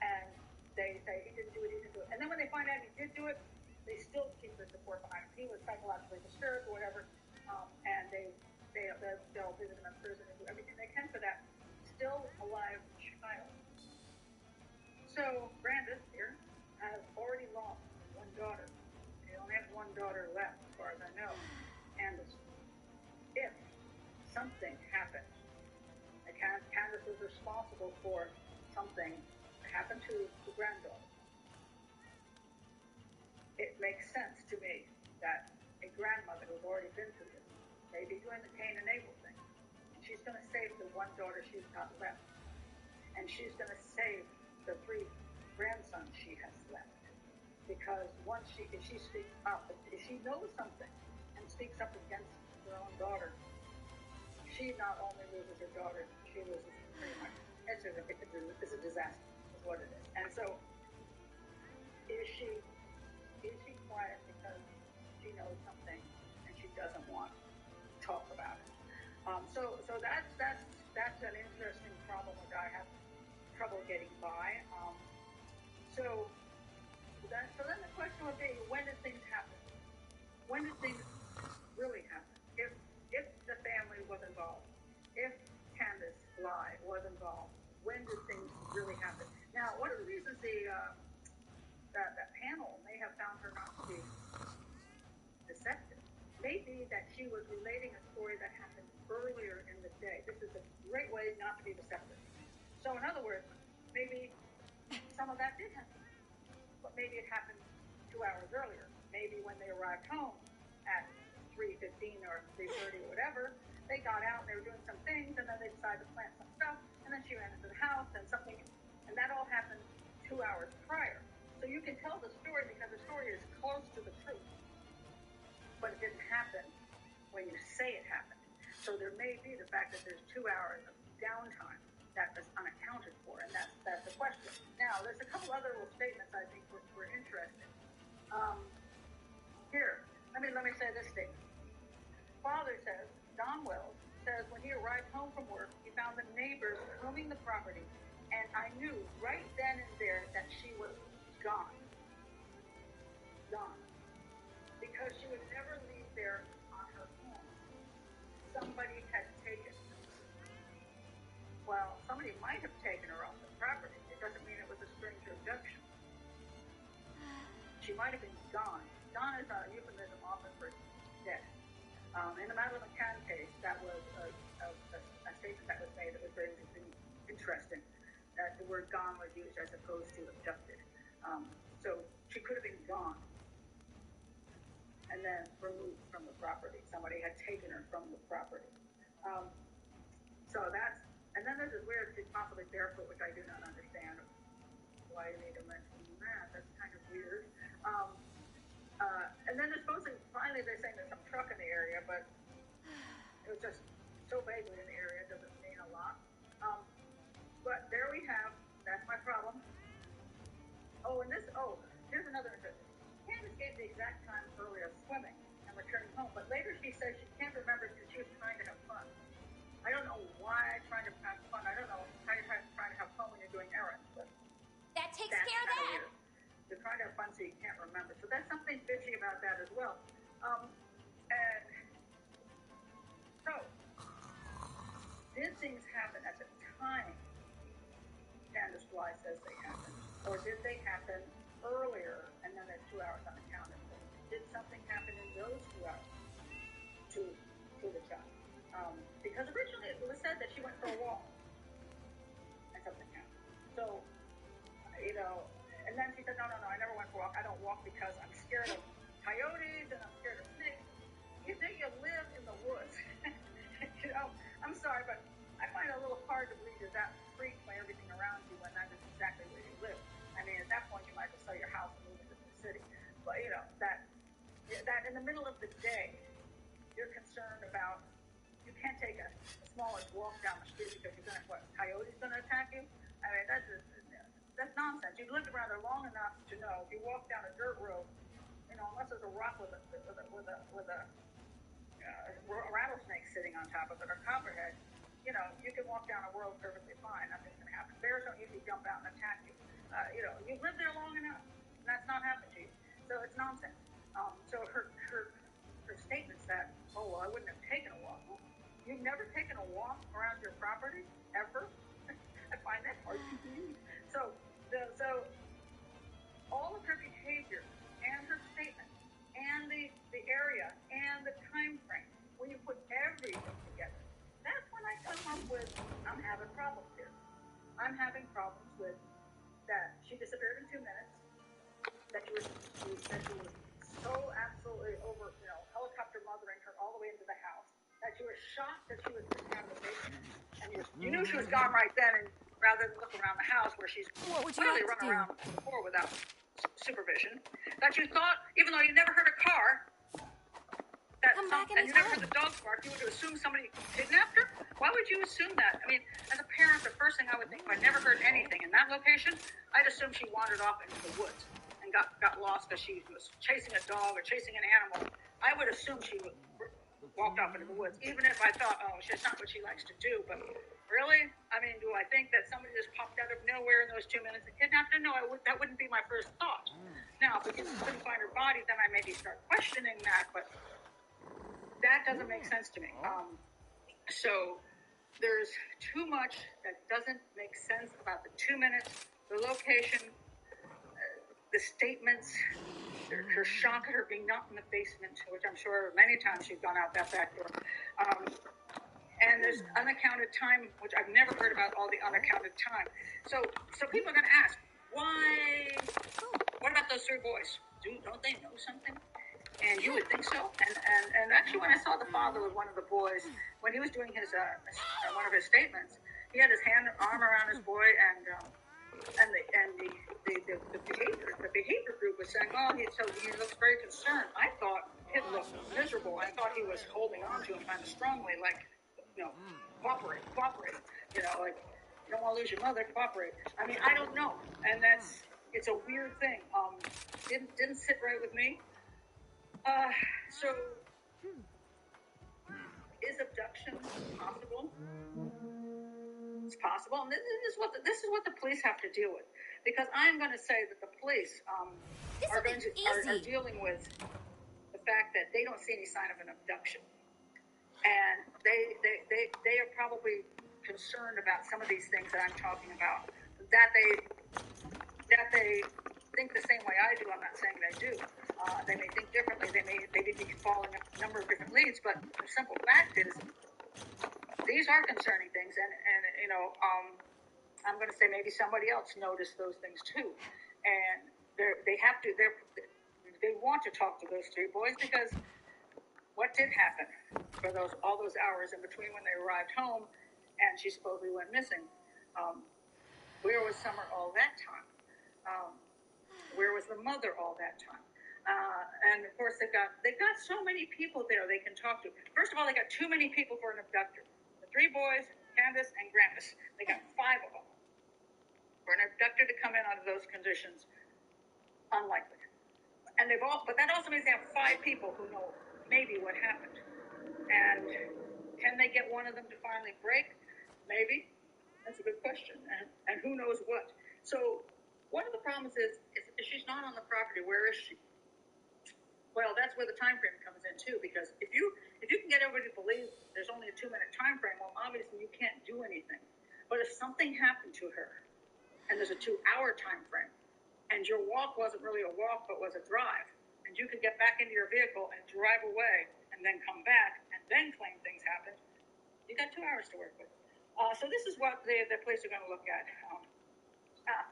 And they say he didn't do it. And then when they find out he did do it, they still keep the support behind him. He was psychologically disturbed or whatever, and they'll visit him in prison and do everything they can for that still alive child. So Brandis here has already lost one daughter. He only has one daughter left, as far as I know. And if something happened, Candace was responsible for something that happened to the granddaughter, it makes sense to me that a grandmother who's already been through this may be doing the Cain and Abel thing. And she's going to save the one daughter she's got left. And she's going to save the 3 grandsons she has left. Because if she speaks up, if she knows something and speaks up against her own daughter, she not only loses her daughter, she loses pretty much. It's a disaster, is what it is. And so, is she quiet because she knows something and she doesn't want to talk about it? So that's an interesting problem which I have trouble getting by. So then the question would be, when did things happen? When did things really happen? If the family was involved, if Candace Bly was involved, when did things really happen? Now, one of the reasons that panel may have found her not to be deceptive may be that she was relating a story that happened earlier in the day. This is a great way not to be deceptive. So in other words, maybe some of that did happen, but maybe it happened 2 hours earlier. Maybe when they arrived home at 3:15 or 3:30 or whatever, they got out and they were doing some things, and then they decided to plant some stuff, and then she ran into the house, and that all happened 2 hours prior. So you can tell the story because the story is close to the truth, but it didn't happen when you say it happened. So there may be the fact that there's 2 hours of downtime that is unaccounted for, and that's the question. Now, there's a couple other little statements I think were interesting. Here, let me say this statement. Father says, Don Wells says, when he arrived home from work, he found the neighbors combing the property, and I knew right then and there that she was gone. Gone. Because she would never leave there on her own. Somebody had taken her. Well, somebody might have taken her off the property. It doesn't mean it was a stranger abduction. She might have been gone. Gone is a euphemism often for dead. In the Madeline McCann case, that was a statement that was made that was very interesting. That the word gone was used as opposed to abducted. So she could have been gone and then removed from the property. Somebody had taken her from the property. And then there's this weird, she's possibly barefoot, which I do not understand why you need to mention that. That's kind of weird. And then finally they're saying there's some truck in the area, but it was just so vaguely in the area, it doesn't mean a lot. But there we have, that's my problem. Here's another interesting. Candace gave the exact time earlier of swimming and returning home, but later she says she can't remember because she was trying to have fun. I don't know why trying to have fun. I don't know how you're trying to have fun when you're doing errands, but That takes care of that. weird. You're trying to have fun so you can't remember. So that's something fishy about that as well. And so, did things happen at the time Candace Bly says they happened? Or did they happen earlier and then there's 2 hours unaccounted for? Did something happen in those 2 hours to the child? Because originally it was said that she went for a walk and something happened. So, and then she said, no, I never went for a walk. I don't walk because I'm scared of coyotes and I'm scared of snakes. You think you live in the woods. I'm sorry, but I find it a little hard to believe that freaks by everything around you when that is exactly where you live. I mean, at that point you might as well sell your house and move into the city. But, that in the middle of the day, you're concerned about, you can't take a smallest walk down the street because you're going to, coyotes going to attack you? I mean, that's nonsense. You've lived around there long enough to know if you walk down a dirt road, unless there's a rock with a rattlesnake sitting on top of it or copperhead, you can walk down a road perfectly fine. Nothing's going to happen. Bears don't usually jump out and attack you. You've lived there long enough, and that's not happened to you. So it's nonsense. So her statements that, I wouldn't have taken a walk. Well, you've never taken a walk around your property ever? I find that hard to believe. So all of her behavior and her statement and the area and the time frame, when you put everything together, that's when I come up with, I'm having problems here. I'm having problems with that she disappeared in 2 minutes, that she was so absolutely over, helicopter mothering her all the way into the house, that she was shocked that she was down in the basement, and you knew she was gone right then, and rather than look around the house where she's clearly run around before without supervision, that you thought, even though you never heard a car, and you never heard the dog bark, you would assume somebody kidnapped her? Why would you assume that? I mean, as a parent, the first thing I would think, if I never heard anything in that location, I'd assume she wandered off into the woods and got lost because she was chasing a dog or chasing an animal. I would assume she walked off into the woods, even if I thought, that's not what she likes to do. But really? I mean, do I think that somebody just popped out of nowhere in those 2 minutes and kidnapped her? No, that wouldn't be my first thought. Now, if we couldn't find her body, then I maybe start questioning that, but that doesn't make sense to me. So there's too much that doesn't make sense about the 2 minutes, the location, the statements, her shock at her being not in the basement, which I'm sure many times she's gone out that back door. And there's unaccounted time, which I've never heard about all the unaccounted time. So people are going to ask, why? What about those 3 boys? Don't they know something? And you would think so. And actually, when I saw the father of one of the boys, when he was doing his one of his statements, he had his arm around his boy, and the behavior group was saying, oh, he looks very concerned. I thought it looked miserable. I thought he was holding on to him kind of strongly, like, cooperate, like, you don't want to lose your mother, cooperate. I mean, I don't know, and it's a weird thing. Didn't sit right with me. So, is abduction possible? It's possible, and this is what the police have to deal with, because I'm going to say that the police are dealing with the fact that they don't see any sign of an abduction, and they are probably concerned about some of these things that I'm talking about, that they think the same way I do. I'm not saying they do. They may think differently. They may be following a number of different leads, but the simple fact is, these are concerning things, and I'm going to say maybe somebody else noticed those things too, and they want to talk to those three boys, because what did happen for all those hours in between when they arrived home and she supposedly went missing? Where was Summer all that time? Where was the mother all that time? And of course they've got so many people there they can talk to. First of all, they got too many people for an abductor. The three boys, Candace, and Grampus. They got 5 of them. For an abductor to come in under those conditions, unlikely. And but that also means they have 5 people who know maybe what happened. And can they get one of them to finally break? Maybe. That's a good question. And who knows what? So one of the problems is she's not on the property. Where is she? Well, that's where the time frame comes in too, because if you can get everybody to believe there's only a 2-minute time frame, well, obviously you can't do anything. But if something happened to her, and there's a 2-hour time frame, and your walk wasn't really a walk but was a drive, and you could get back into your vehicle and drive away, and then come back and then claim things happened, you got 2 hours to work with. So this is what the police are going to look at.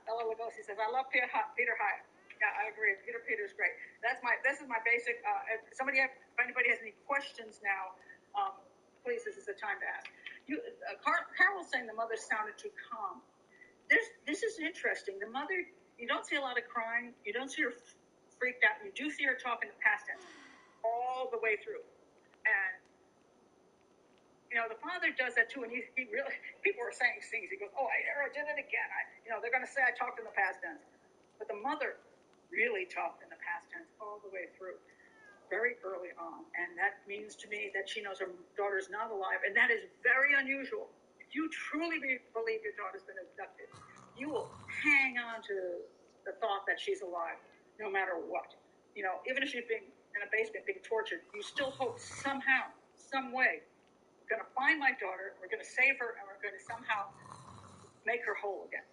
Ella Lugosi says, I love Peter Hyatt. Yeah, I agree. Peter's great. This is my basic. If anybody has any questions now, please, this is the time to ask. Carol's saying the mother sounded too calm. This is interesting. The mother, you don't see a lot of crying. You don't see her freaked out. You do see her talk in the past tense all the way through. And the father does that too, and he really, people are saying things. He goes, oh, I did it again. They're going to say I talked in the past tense. But the mother really talked in the past tense all the way through, very early on. And that means to me that she knows her daughter's not alive, and that is very unusual. If you truly believe your daughter's been abducted, you will hang on to the thought that she's alive, no matter what. Even if she's being in a basement being tortured, you still hope somehow, some way, we're going to find my daughter, we're going to save her, and we're going to somehow make her whole again.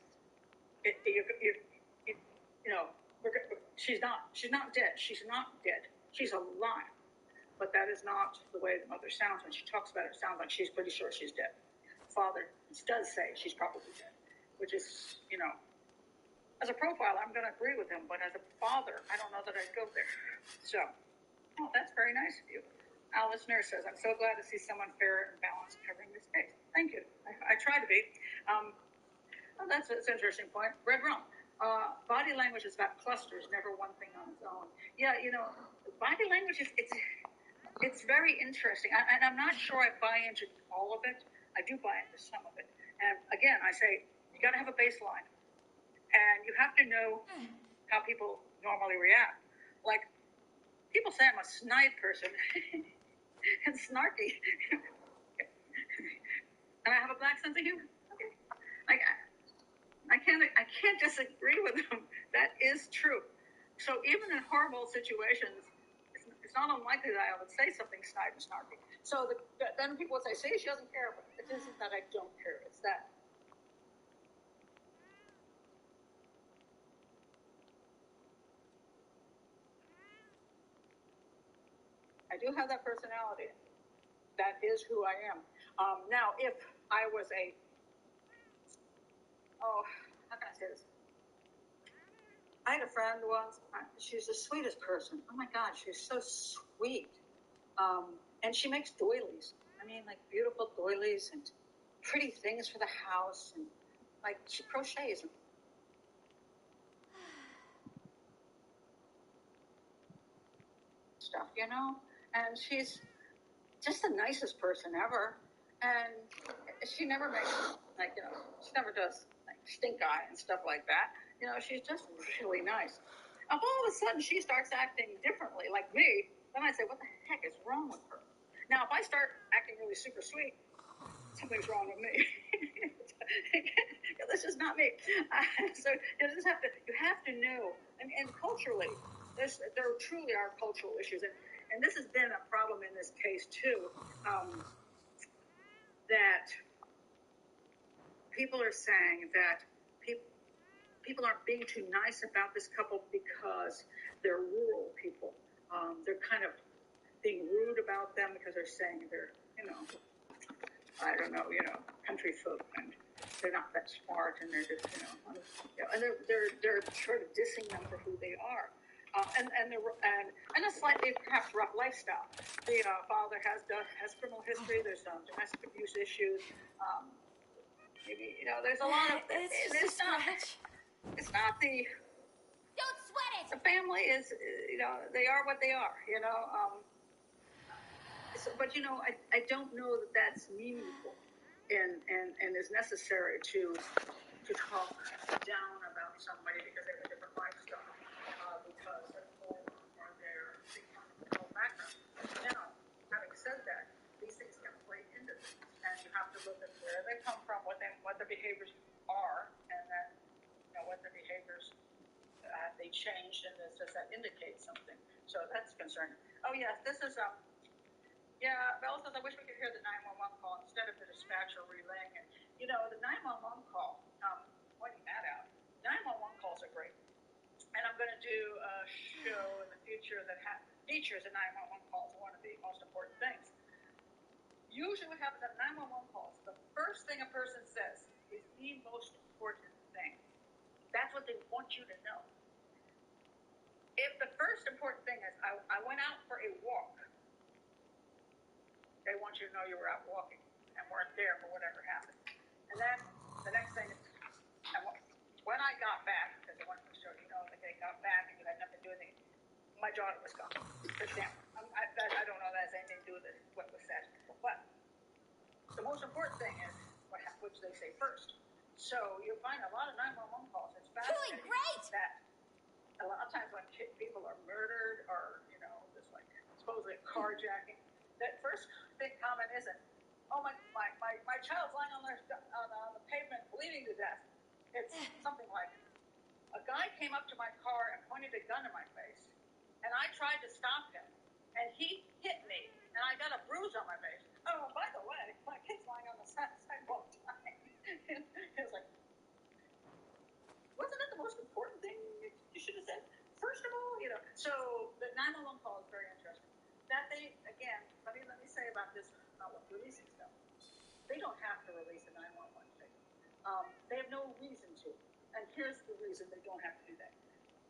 She's not dead. She's not dead. She's alive. But that is not the way the mother sounds when she talks about it. It sounds like she's pretty sure she's dead. Father does say she's probably dead, which is, as a profile, I'm going to agree with him, but as a father, I don't know that I'd go there. So, that's very nice of you. Alice Nurse says, I'm so glad to see someone fair and balanced covering this case. Thank you. I try to be. That's an interesting point. Red Rum. Body language is about clusters, never one thing on its own. Yeah, body language it's very interesting. And I'm not sure I buy into all of it. I do buy into some of it. And again, I say, you got to have a baseline. And you have to know how people normally react. Like, people say I'm a snide person and snarky. And I have a black sense of humor. Okay. I can't disagree with them. That is true. So even in horrible situations, it's not unlikely that I would say something snide and snarky. So then people would say, see, she doesn't care. But it isn't that I don't care. It's that I do have that personality. That is who I am. Now, if I was how can I say this? I had a friend once. She's the sweetest person. Oh my God, she's so sweet. And she makes doilies. I mean, like beautiful doilies, and pretty things for the house, and like she crochets and stuff, you know. And she's just the nicest person ever. And she never makes, like, you know, she never does like stink eye and stuff like that. You know, she's just really nice. If all of a sudden she starts acting differently, like me, then I say, what the heck is wrong with her? Now, if I start acting really super sweet, something's wrong with me. This is not me. So you just have to, you have to know, and culturally, there truly are cultural issues, and this has been a problem in this case too. That people are saying that people aren't being too nice about this couple because they're rural people. They're kind of being rude about them because they're saying they're, you know, I don't know, country folk, and they're not that smart, and they're just, and they're sort of dissing them for who they are. And a slightly perhaps rough lifestyle. The father has criminal history. There's some domestic abuse issues. Maybe there's a lot of. It's not the. Don't sweat it. The family is, they are what they are. But I don't know that that's meaningful, and is necessary to talk down about somebody because they have a different lifestyle. Because they're poor or they're from background. Now, having said that, these things can play into this, and you have to look at where they come from, what their behaviors are, and then what their behaviors they changed, and does that indicate something? So that's concerning. Oh yes, this is Bella says, I wish we could hear the 911 call instead of the dispatcher relaying it. The 911 call, pointing that out. 911 calls are great. And I'm going to do a show in the future that features a 911 call. It's one of the most important things. Usually what happens at 911 calls, the first thing a person says is the most important thing. That's what they want you to know. If the first important thing is, I went out for a walk, they want you to know you were out walking and weren't there for whatever happened. And then the next thing is, when I got back, because I wanted to show that they got back and you had nothing to do with it, my daughter was gone. For example, I don't know that has anything to do with what was said. But the most important thing is which they say first. So you'll find a lot of 911 calls. It's fascinating. Really great. That a lot of times when people are murdered or, just like supposedly carjacking, that first big comment isn't, oh, my child's lying on the pavement bleeding to death. It's something like, a guy came up to my car and pointed a gun in my face, and I tried to stop him, and he hit me, and I got a bruise on my face. Oh, by the way, my kid's lying on the sidewalk dying. It was like, wasn't that the most important thing you should have said? First of all, So the 911 call is very interesting. That let me say about this, releasing stuff. They don't have to release a 911 tape. They have no reason to. And here's the reason they don't have to do that.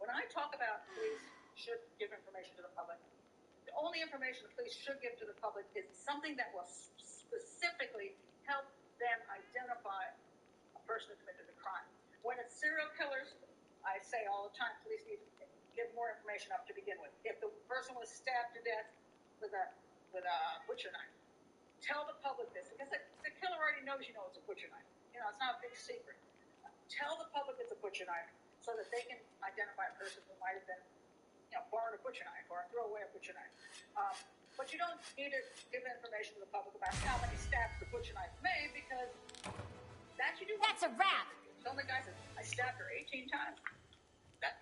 When I talk about police should give information to the public, the only information the police should give to the public is something that will specifically help them identify a person who committed a crime. When it's serial killers, I say all the time, police need to give more information up to begin with. If the person was stabbed to death with a butcher knife, tell the public this, because the killer already knows it's a butcher knife. It's not a big secret. Tell the public it's a butcher knife so that they can identify a person who might have been, borrowed a butcher knife or throw away a butcher knife. But you don't need to give information to the public about how many stabs the butcher knife made, because that you do. That's a wrap. Tell the guy says, I stabbed her 18 times.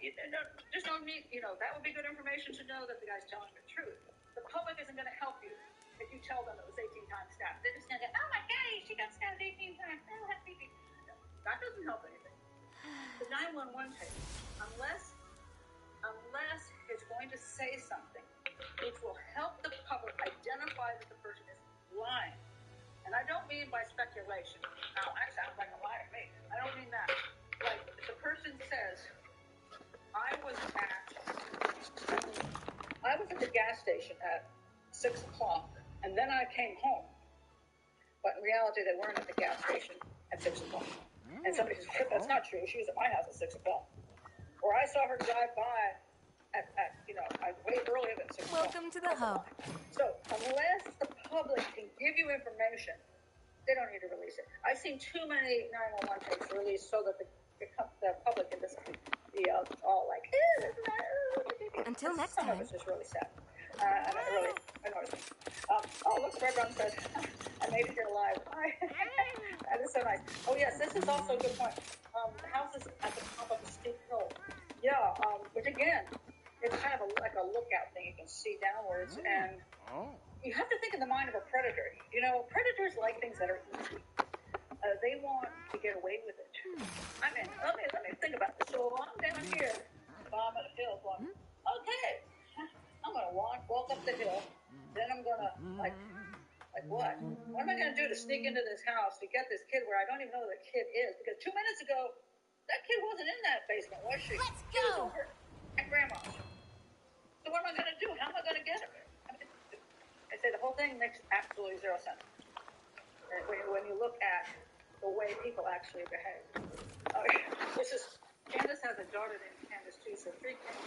There's no need, that would be good information to know that the guy's telling the truth. The public isn't going to help you if you tell them it was 18 times stabbed. They're just going to go, oh my God, she got stabbed 18 times. Oh, that's creepy. No, that doesn't help anything. The 911 tape, unless it's going to say something which will help the public identify that the person is lying. And I don't mean by speculation. Now, that sounds like a lie to me. I don't mean that. Like, if the person says, I was at the gas station at 6 o'clock, and then I came home. but in reality, they weren't at the gas station at 6 o'clock. And somebody says, that's not true. She was at my house at 6 o'clock. Or I saw her drive by at way earlier than 6 o'clock. Welcome to the hub. So unless the public can give you information, they don't need to release it. I've seen too many 911 tapes released so that the public can just be all like, Until next some time. of it's just really sad. And it really annoys me. Look, Red Brown says, I made it here alive. That is so nice. Oh, yes, this is also a good point. The house is at the top of a steep hill. Yeah, which again, it's kind of like a lookout thing. You can see downwards, and you have to think in the mind of a predator. You know, predators like things that are easy. They want to get away with it. I mean, let me think about this. So I'm down here, I'm at a hill, going, okay, I'm gonna walk up the hill. Then I'm gonna like what? What am I gonna do to sneak into this house to get this kid where I don't even know who the kid is? Because 2 minutes ago, that kid wasn't in that basement, was she? Let's She was go. over at Grandma's. So what am I gonna do? How am I gonna get her? I say the whole thing makes absolutely zero sense. When you look at the way people actually behave. This is Candace has a daughter named Candace too, so 3 Candace.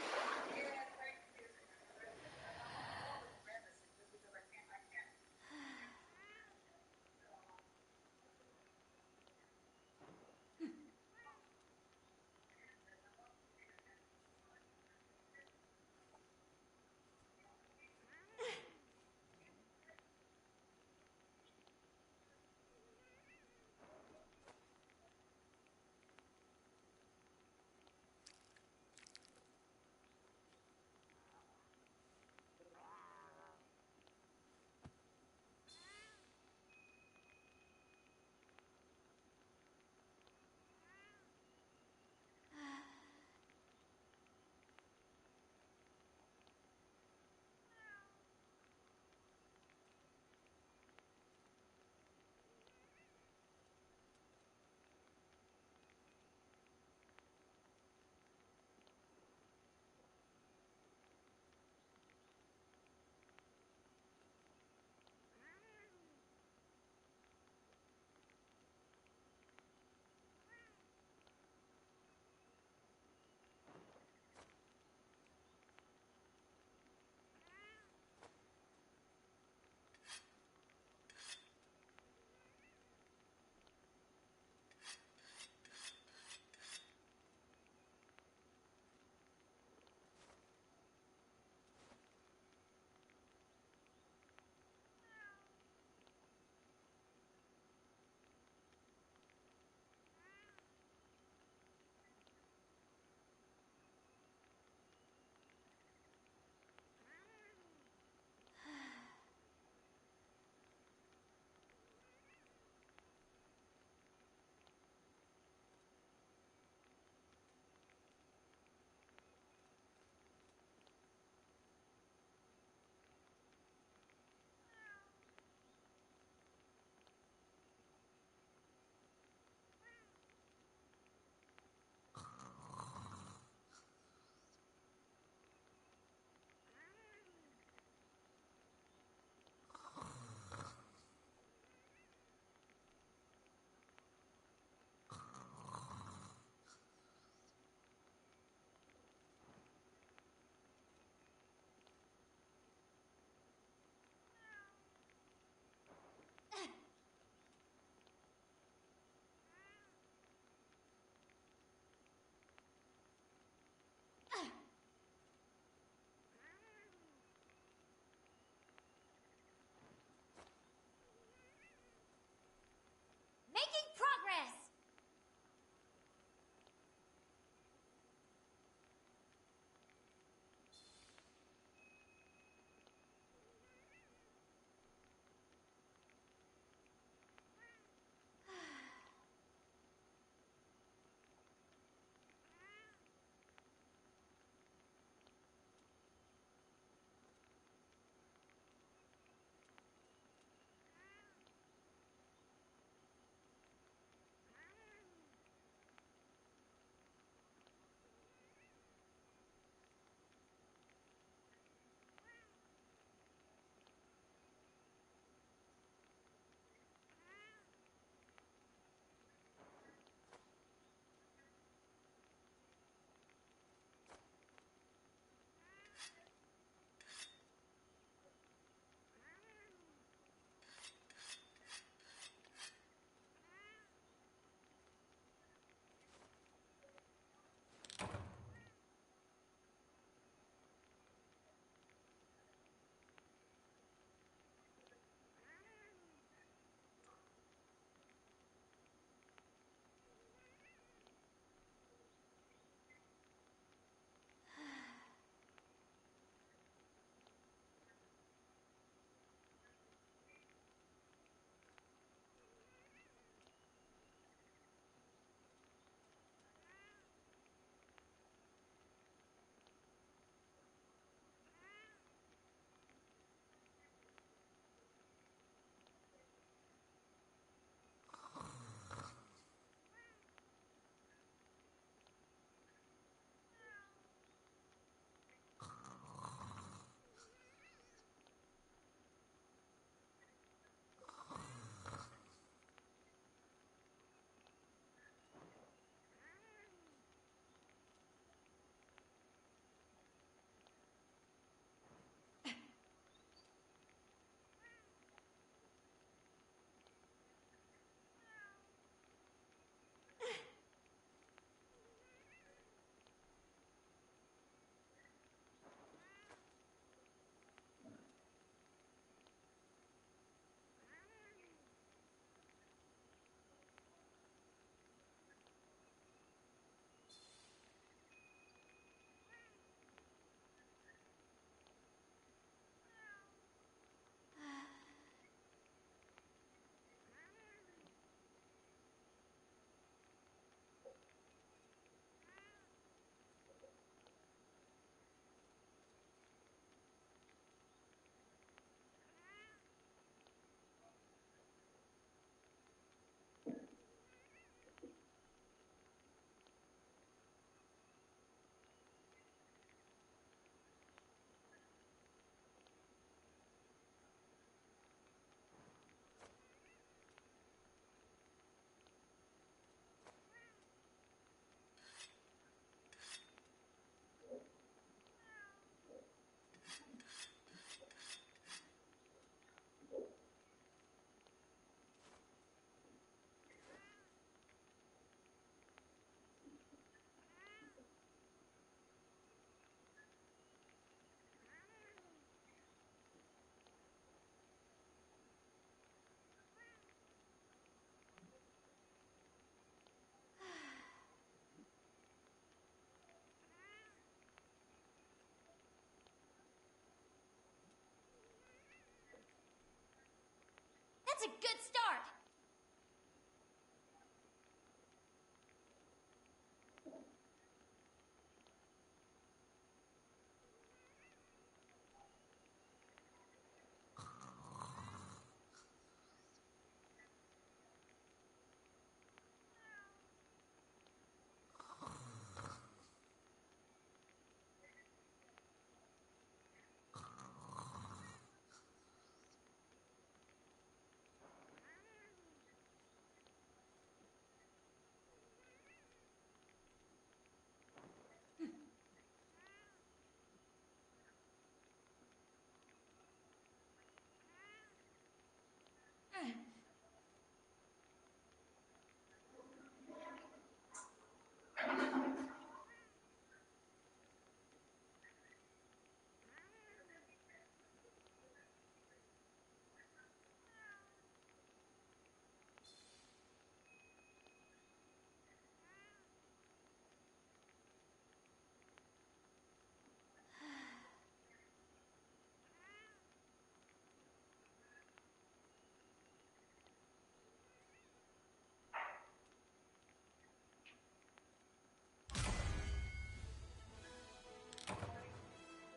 That's a good start.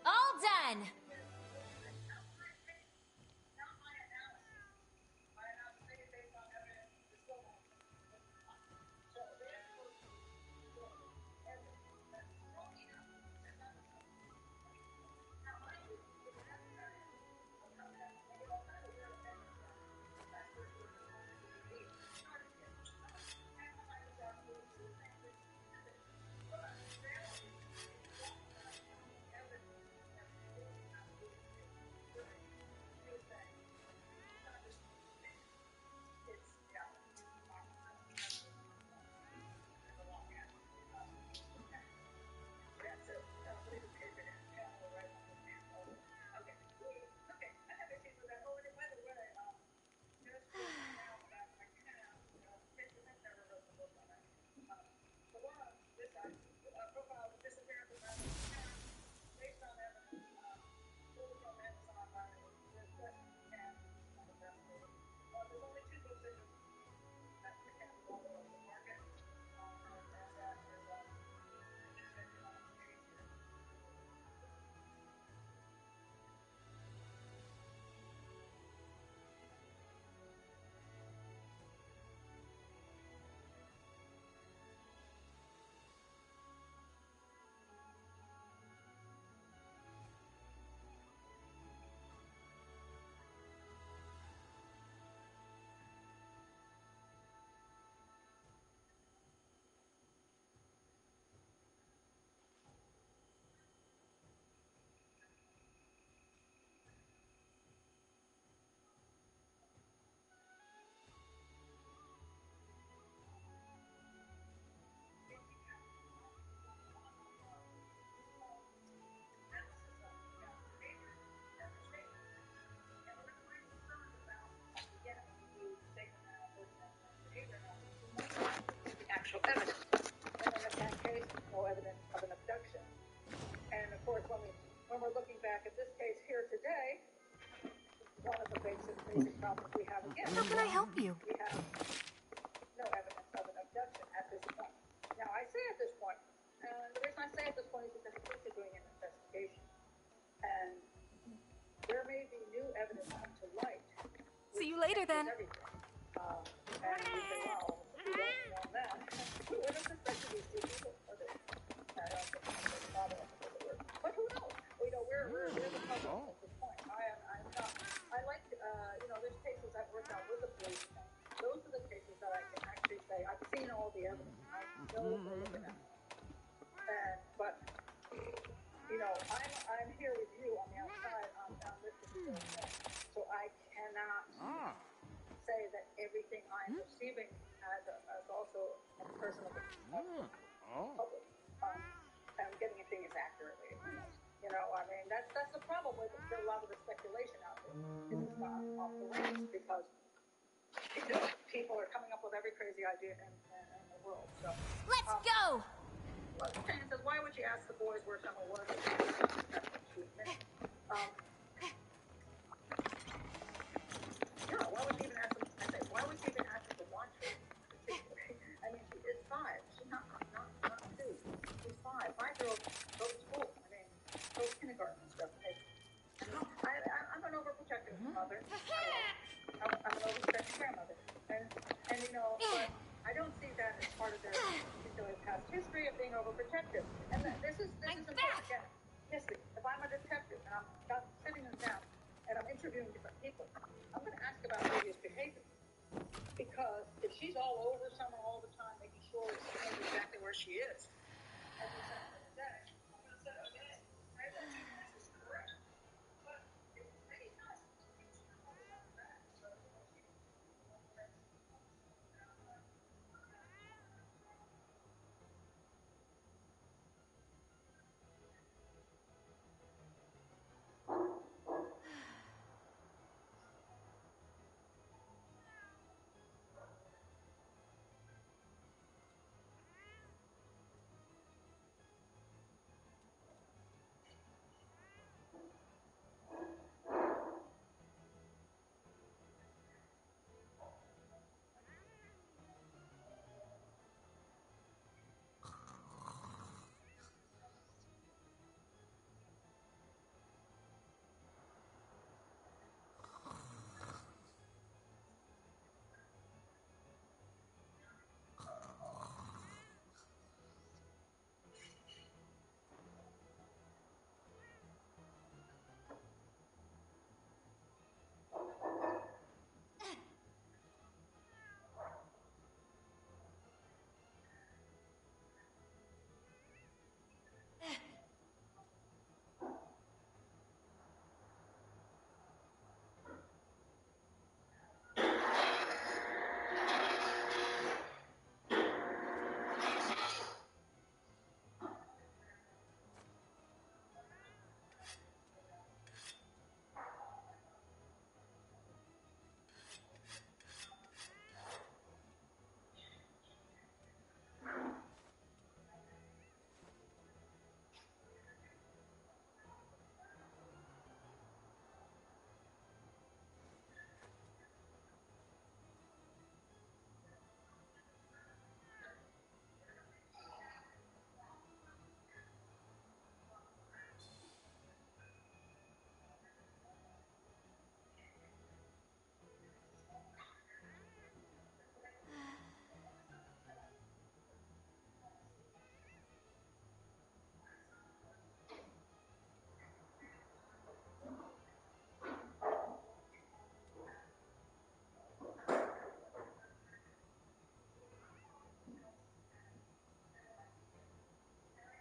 All done. Actual evidence. And in that case, no evidence of an abduction. And of course, when we're looking back at this case here today, one of the basic problems we have again. How can I help you? We have no evidence of an abduction at this point. Now, I say at this point, and the reason I say at this point is because the police are doing an investigation, and there may be new evidence come to light. See you later, then. Everything. And we say, well, we don't know that. Who would have suspected these two people? I don't think it's father. But who knows? We're the puzzle at this point. I'm not. I like, there's cases I've worked out with the police. And those are the cases that I can actually say I've seen all the evidence. I know what we're looking at. But I'm here with you on the outside on this particular thing. So I cannot say that everything I'm receiving as also a person of the public, I'm getting things accurately. That's the problem with a lot of the speculation out there. It's not off the rails because people are coming up with every crazy idea in the world. So let's go. Well, Shannon says, why would you ask the boys where summer was? Why would you even ask them part of their particular past history of being overprotective. And this is important. Again, Misty, if I'm a detective and I'm sitting down and I'm interviewing different people, I'm going to ask about previous behavior. Because if she's all over someone all the time, making sure she knows exactly where she is, every second of the day, I'm going to say, okay, maybe this is correct. But it's maybe not.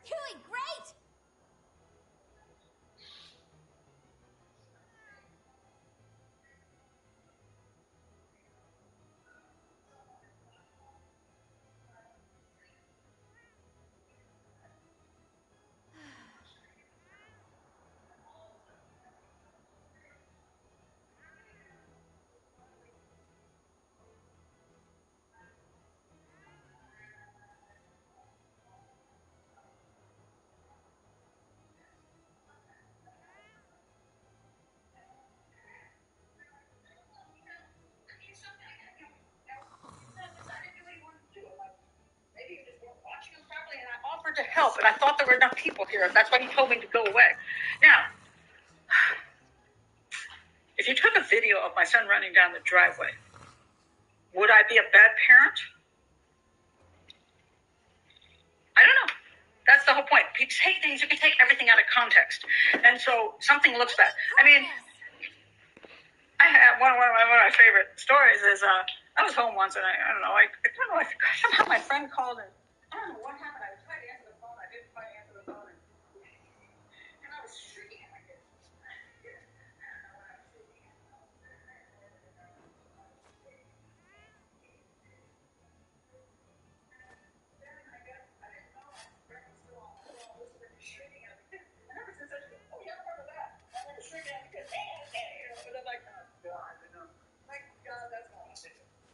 Doing great! To help, and I thought there were enough people here. That's why he told me to go away. Now, if you took a video of my son running down the driveway, would I be a bad parent? I don't know. That's the whole point. You take things, you can take everything out of context, and so something looks bad. I mean, I have one of my favorite stories is I was home once, and I don't know. I don't know. Somehow my friend called, and I don't know what happened. I tried to answer the phone. I didn't quite answer the phone, and I was shrieking at my kids.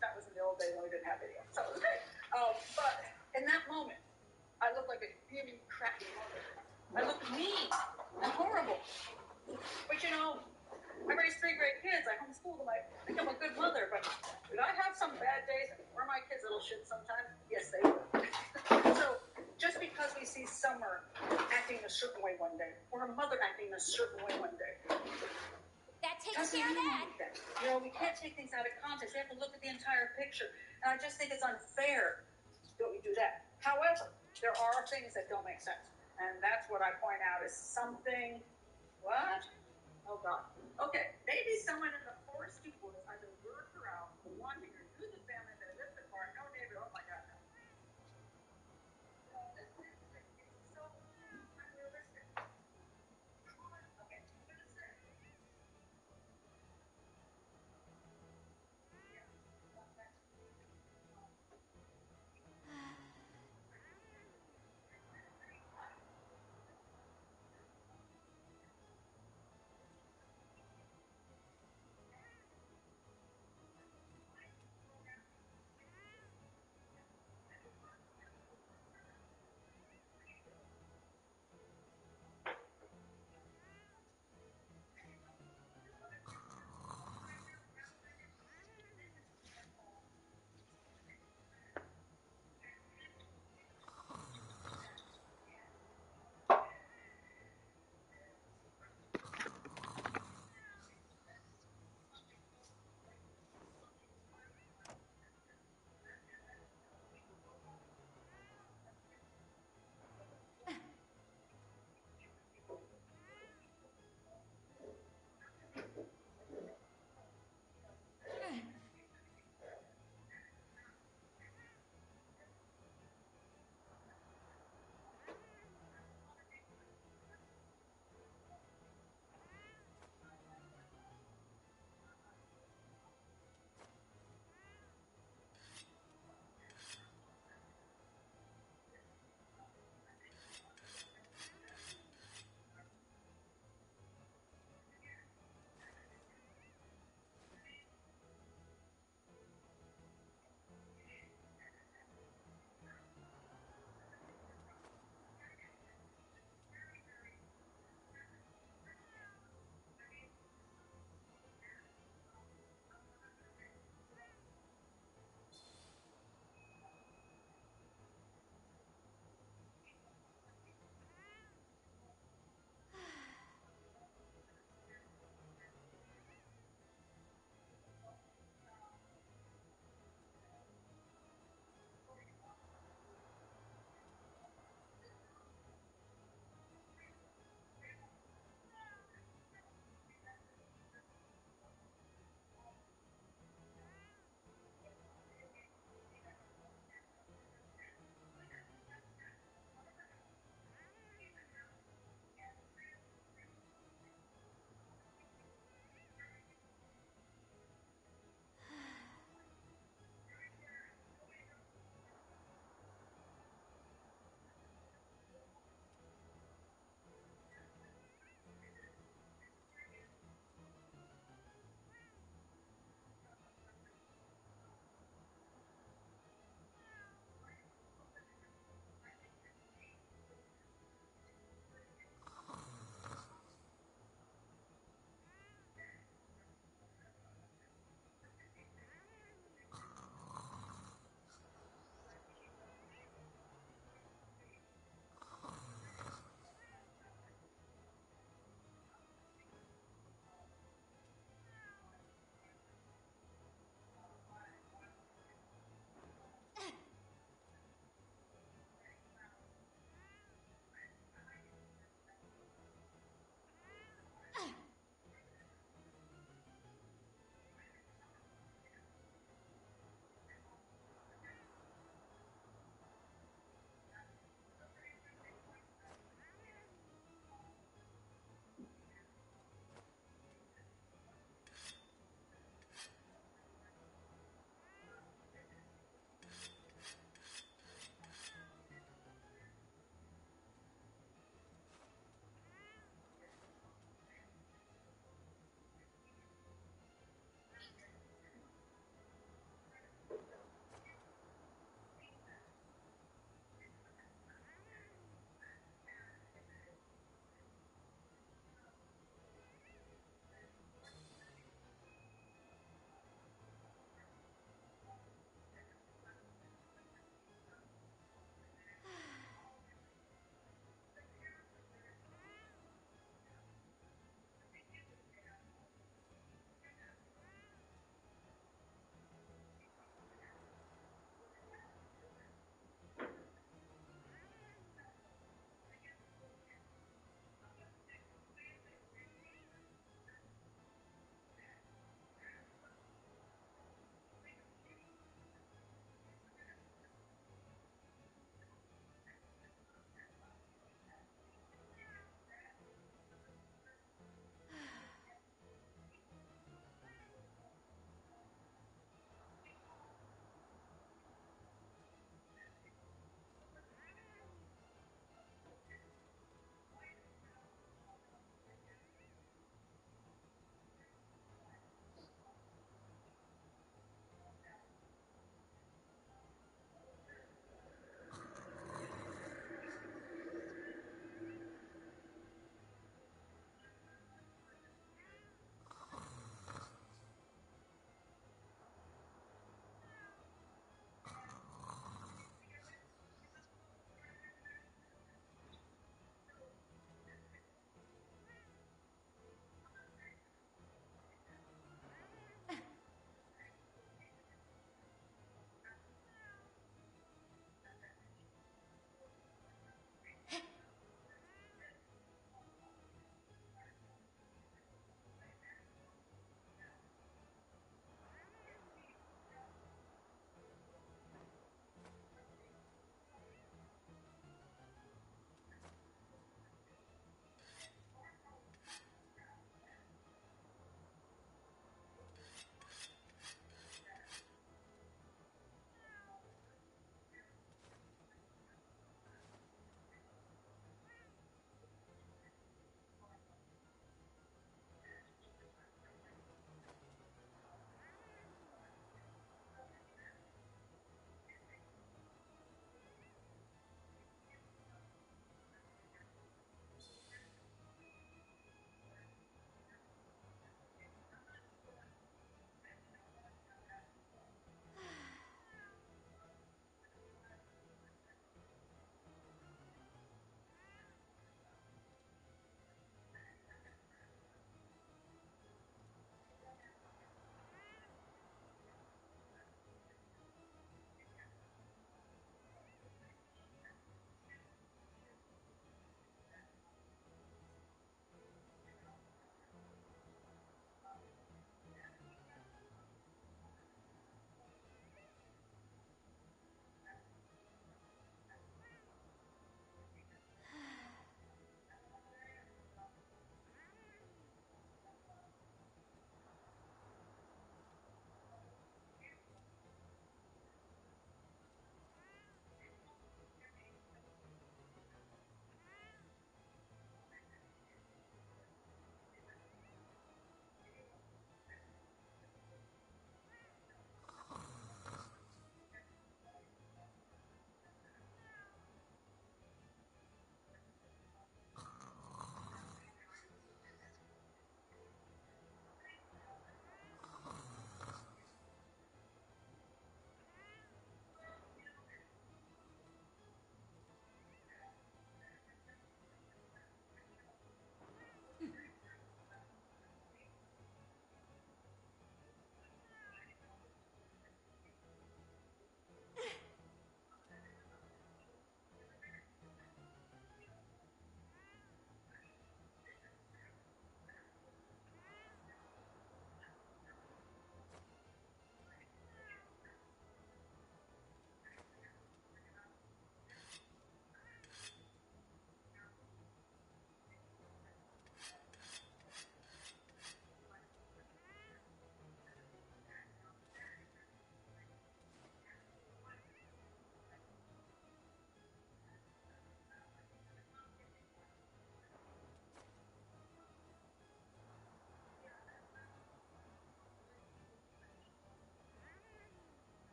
That was in the old days when we didn't have video. So it was great. But in that moment, I looked like a really crappy mother. I looked mean and horrible. But you know, I raised 3 great kids. I homeschooled them. I think I'm a good mother. But did I have some bad days? Were my kids little shit sometimes? Yes, they were. So just because we see Summer acting a certain way one day, or a mother acting a certain way one day, That takes care of that. You know, we can't take things out of context. We have to look at the entire picture. And I just think it's unfair don't you do that? However, there are things that don't make sense. And that's what I point out is something, what? Oh God. Okay, maybe someone in the foresty woods either lured her out or wanting her knew the family that lived apart. No neighbor. Oh my God, no. This is so unrealistic. Okay, I'm gonna say.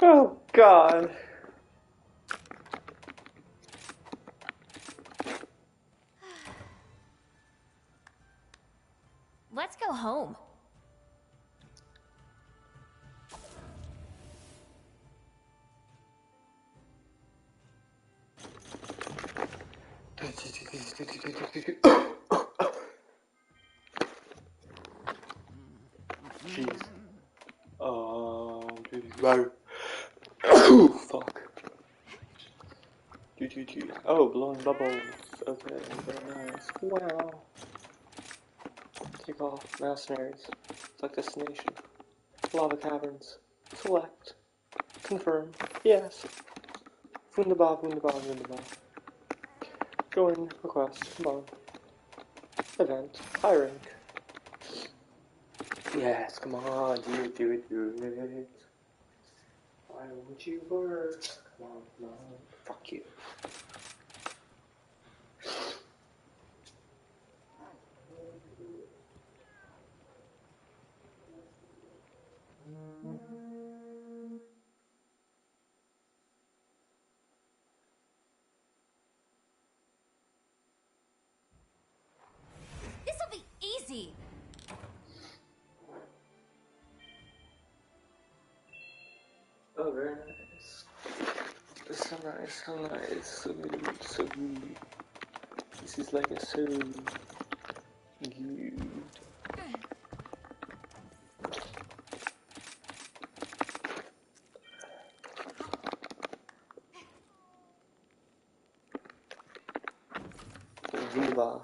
Oh God. Let's go home. Jeez. Wow. Oh, fuck. Oh, blowing bubbles. Okay, very nice. Wow. Take off. Mercenaries. Select destination. Lava caverns. Select. Confirm. Yes. Wunderbar, wunderbar, wunderbar. Join. Request. Come on. Event. High rank. Yes, come on. Do it, do it, do it. Why won't you work? Come on, come on. Fuck you. This'll be easy. Oh, very nice. So nice, so nice, so good, so good. This is like a so good. Viva.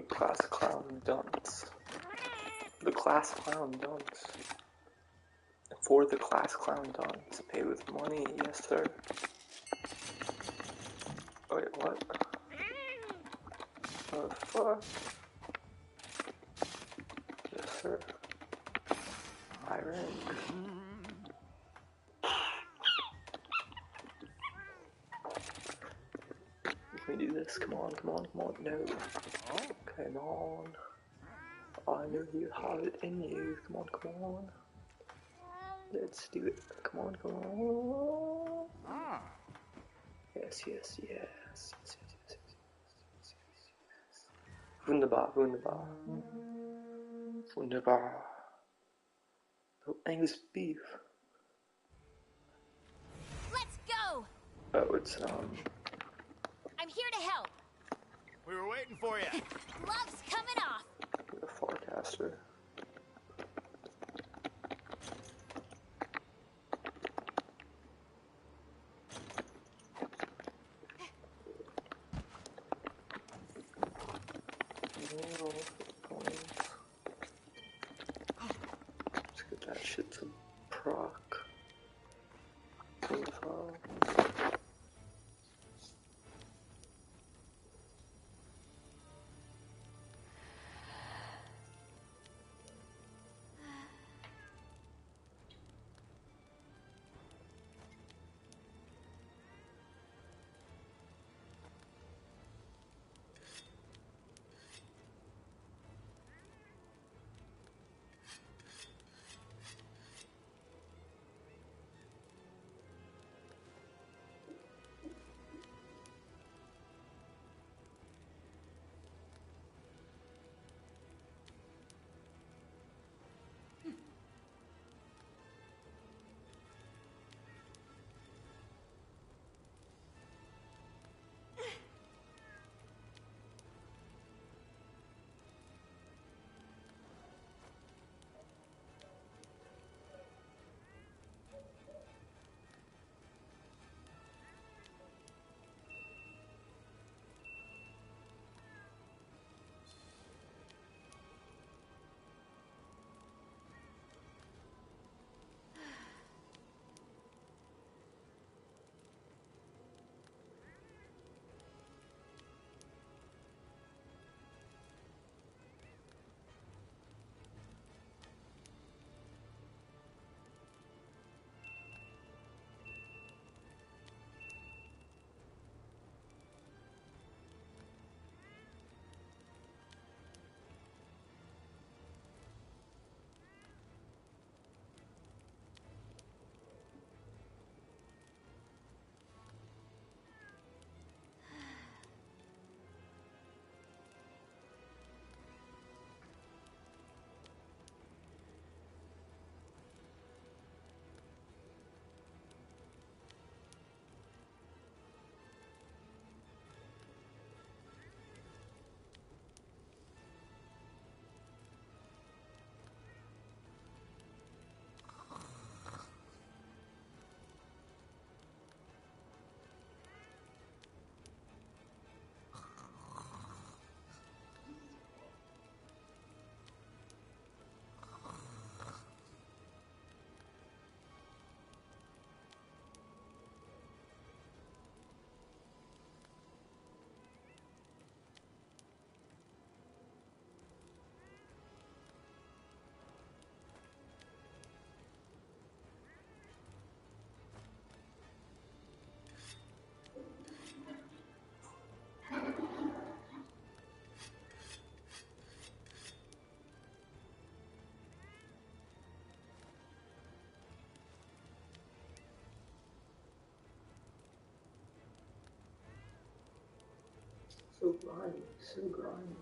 class clown dunce. The class clown dunce. For the class clown dunce, pay with money, yes sir. Wait, what? What the fuck? Yes sir. High rank. Can we do this? Come on, come on, come on. No. Come on. I know you have it in you. Come on, come on. Let's do it. Come on, come on. Yes, yes, yes. Yes, yes, yes, yes, yes, yes. Wunderbar, wunderbar. Wunderbar. Oh, Angus beef. Let's go! Oh, it's, I'm here to help. We were waiting for you. Gloves coming off. the forecaster. Let's get that shit to proc. Wonderful. So grimy, so grimy.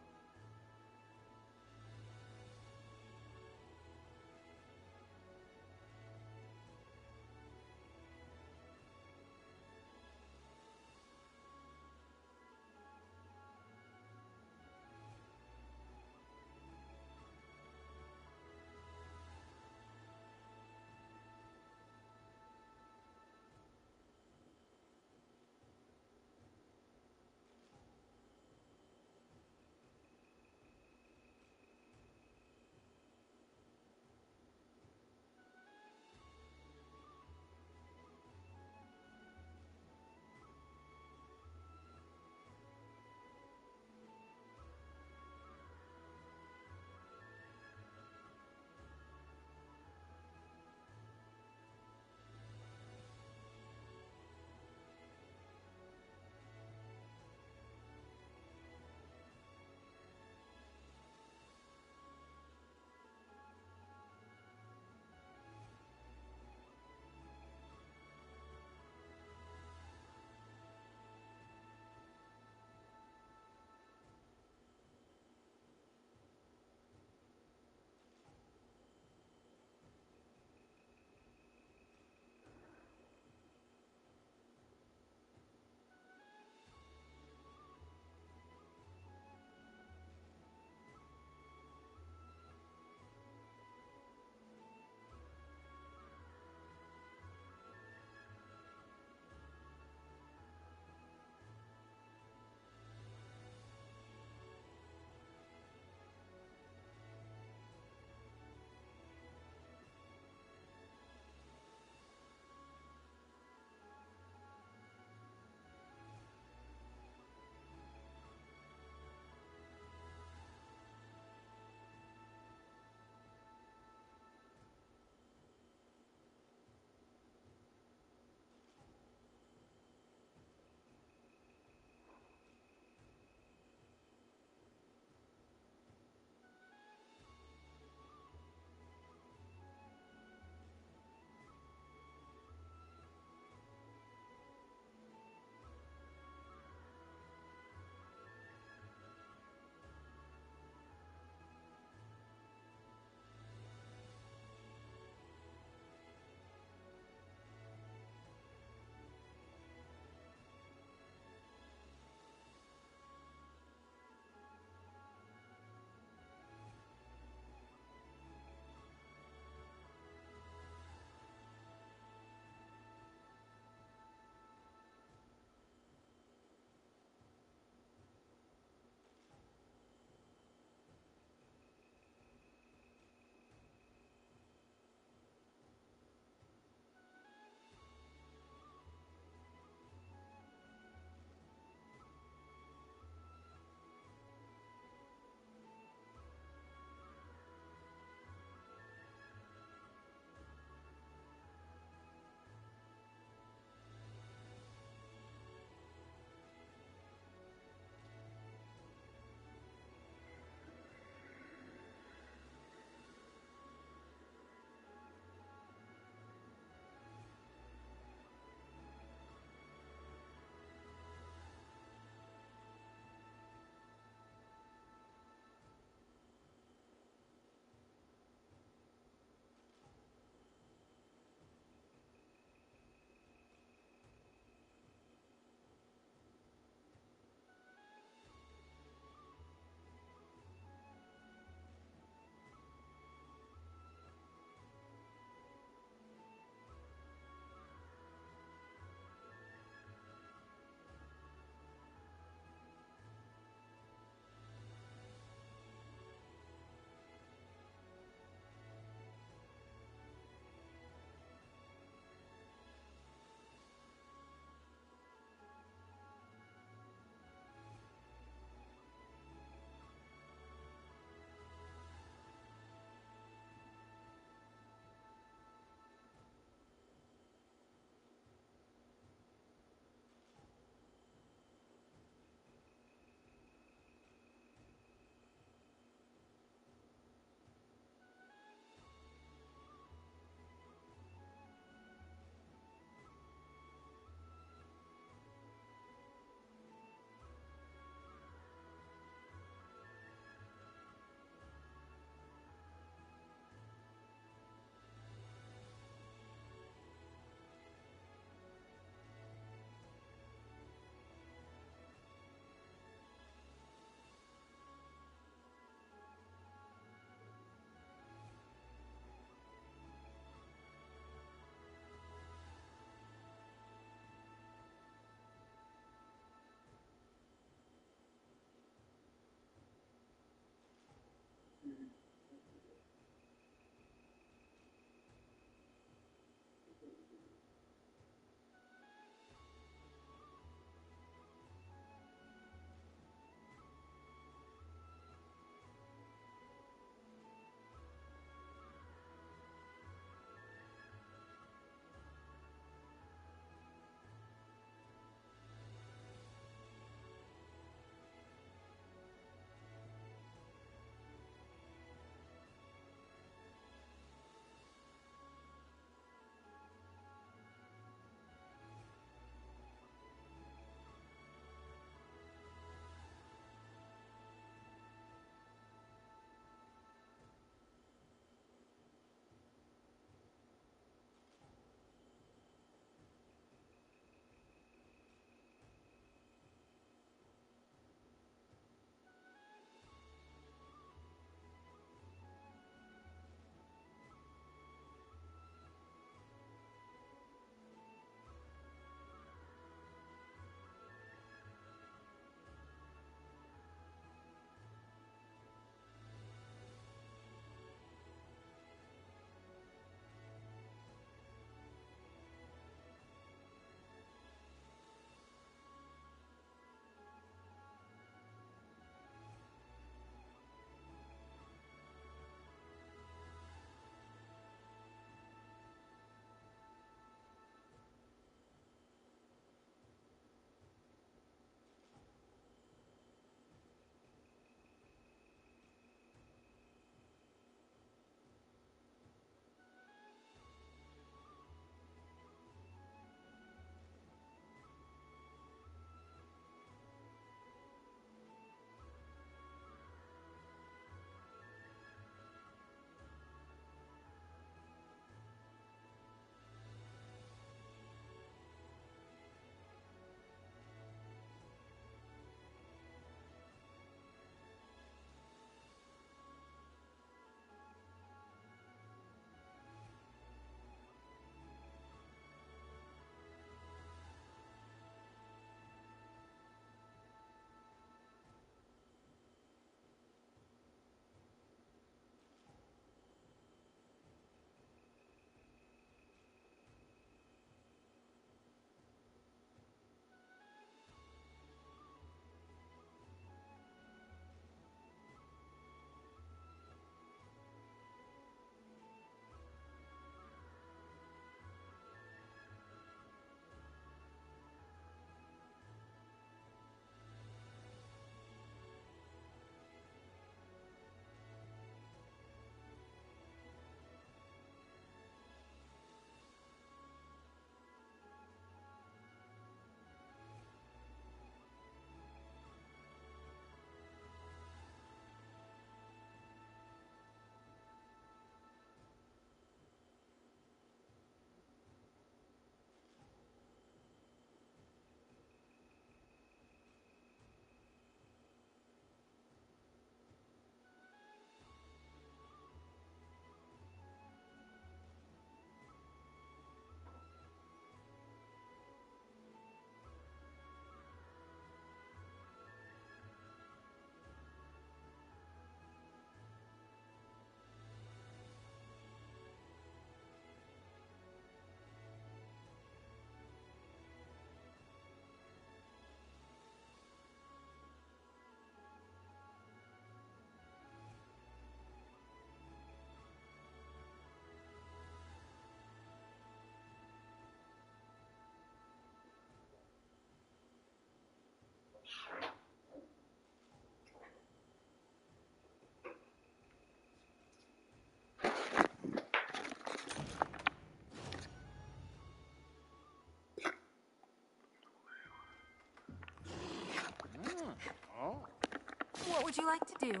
like to do.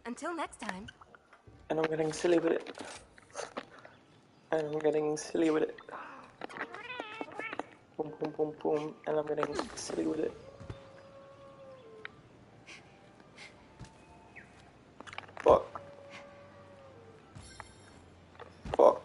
Until next time. And I'm getting silly with it. And I'm getting silly with it. Boom, boom, boom, boom. And I'm getting silly with it. Fuck. Fuck.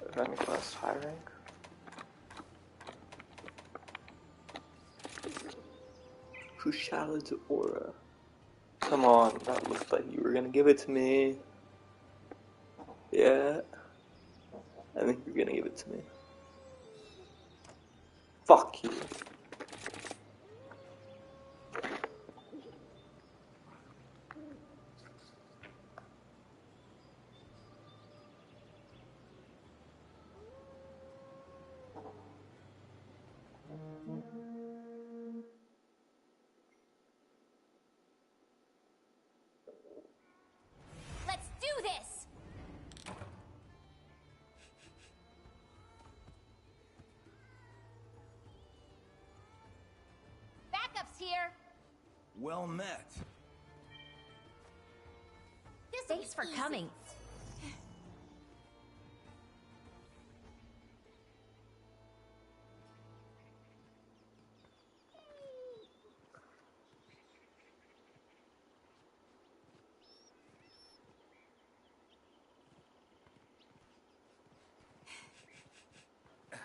Event quest high rank. Cruciality aura. Come on, that looked like you were gonna give it to me. Yeah. I think you're gonna give it to me. Fuck you. Let's do this! Backup's here! Well met. Thanks for coming.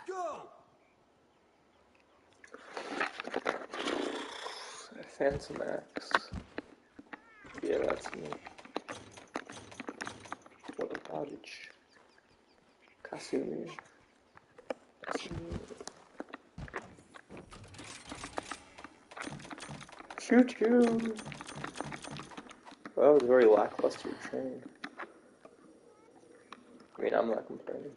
Go! Phantom Axe. Yeah, that's me. What about it? Kasumi. Kasumi. Shoot you! Well, that was a very lackluster train. I mean, I'm not complaining.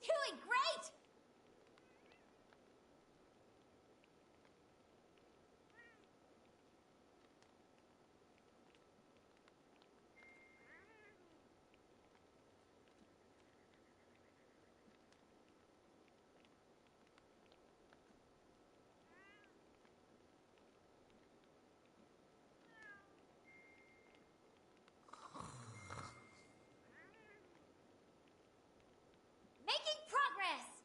Doing great! Making progress!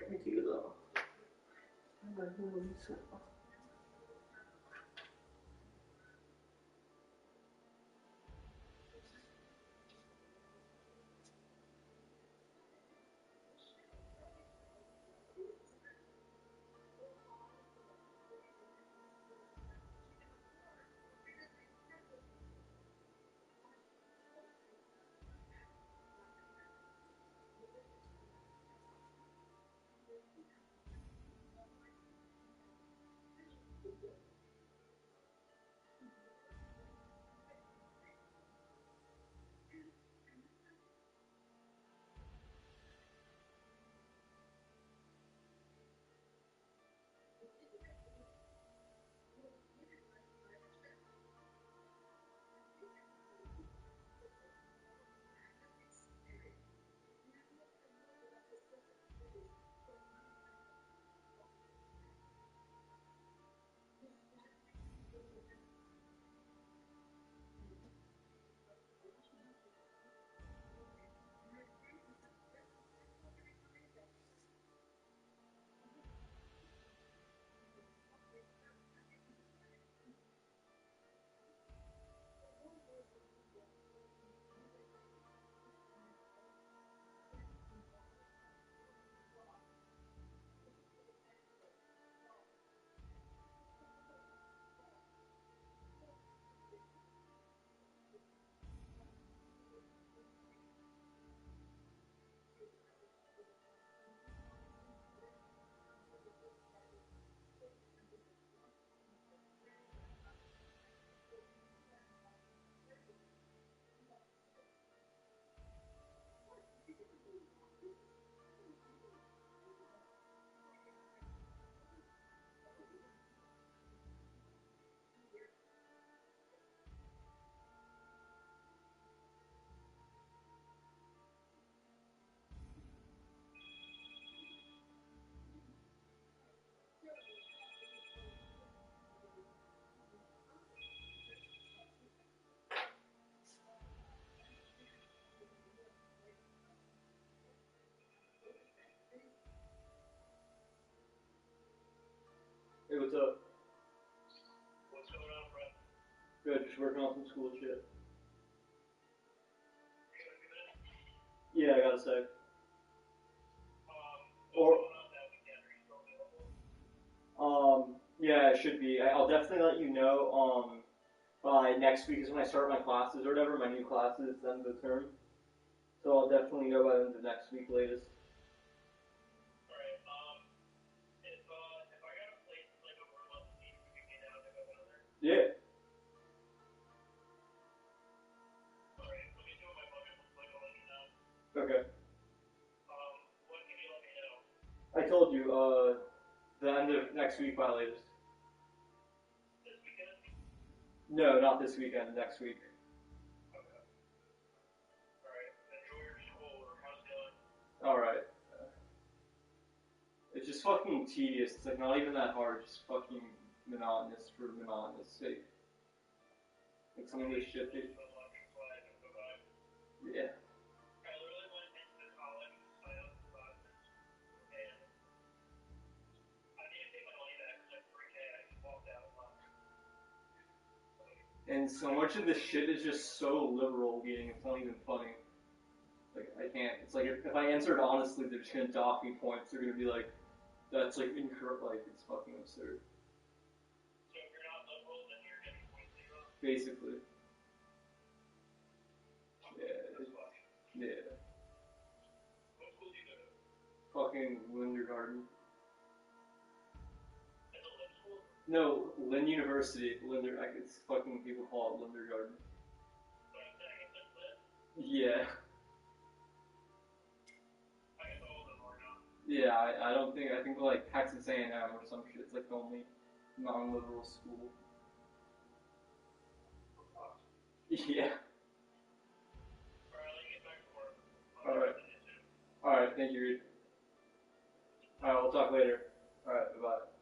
Kul. Men hon så. Hey, what's up? What's going on, Brett? Good, just working on some school shit. You got a few minutes? Yeah, I got a sec. What's going on that weekend? Are you still available? Yeah, it should be. I'll definitely let you know, by next week is when I start my classes or whatever, my new classes at the end of the term. So I'll definitely know by the end of next week latest. Alright, if I got a place like a room on the beach, would you be down to go down there? Yeah. Alright, let me see what my budget looks like, I'll let you know. Okay. When can you let me know? I told you, the end of next week by latest. This weekend? No, not this weekend, next week. Okay. Alright, enjoy your school, or how's it going? Alright. It's just fucking tedious. It's like not even that hard, just fucking monotonous for monotonous sake. Like some of this shit they... Yeah. I literally went into the college to sign up for classes, and I need to take my money back because I'm 3K, I just walked out last. And so much of this shit is just so liberal being, it's not even funny. Like, I can't, it's like, if I answered honestly, they're just gonna dock me points. They're gonna be like, that's like incorrect, like, it's fucking absurd. So if you're not liberal, then you're getting point zero? Basically. Yeah. Yeah. What school do you go to? Fucking Lindergarten. It's a lit school? No, Lynn University. It's fucking, people call it Lindergarten. But I'm saying it's like lit? Yeah. I guess all of them are now. Yeah, I think like Texas A&M or some shit, it's like the only non-liberal school. Yeah. Alright, let me get back to work. Alright. Alright, thank you, Reed. Alright, we'll talk later. Alright, bye-bye.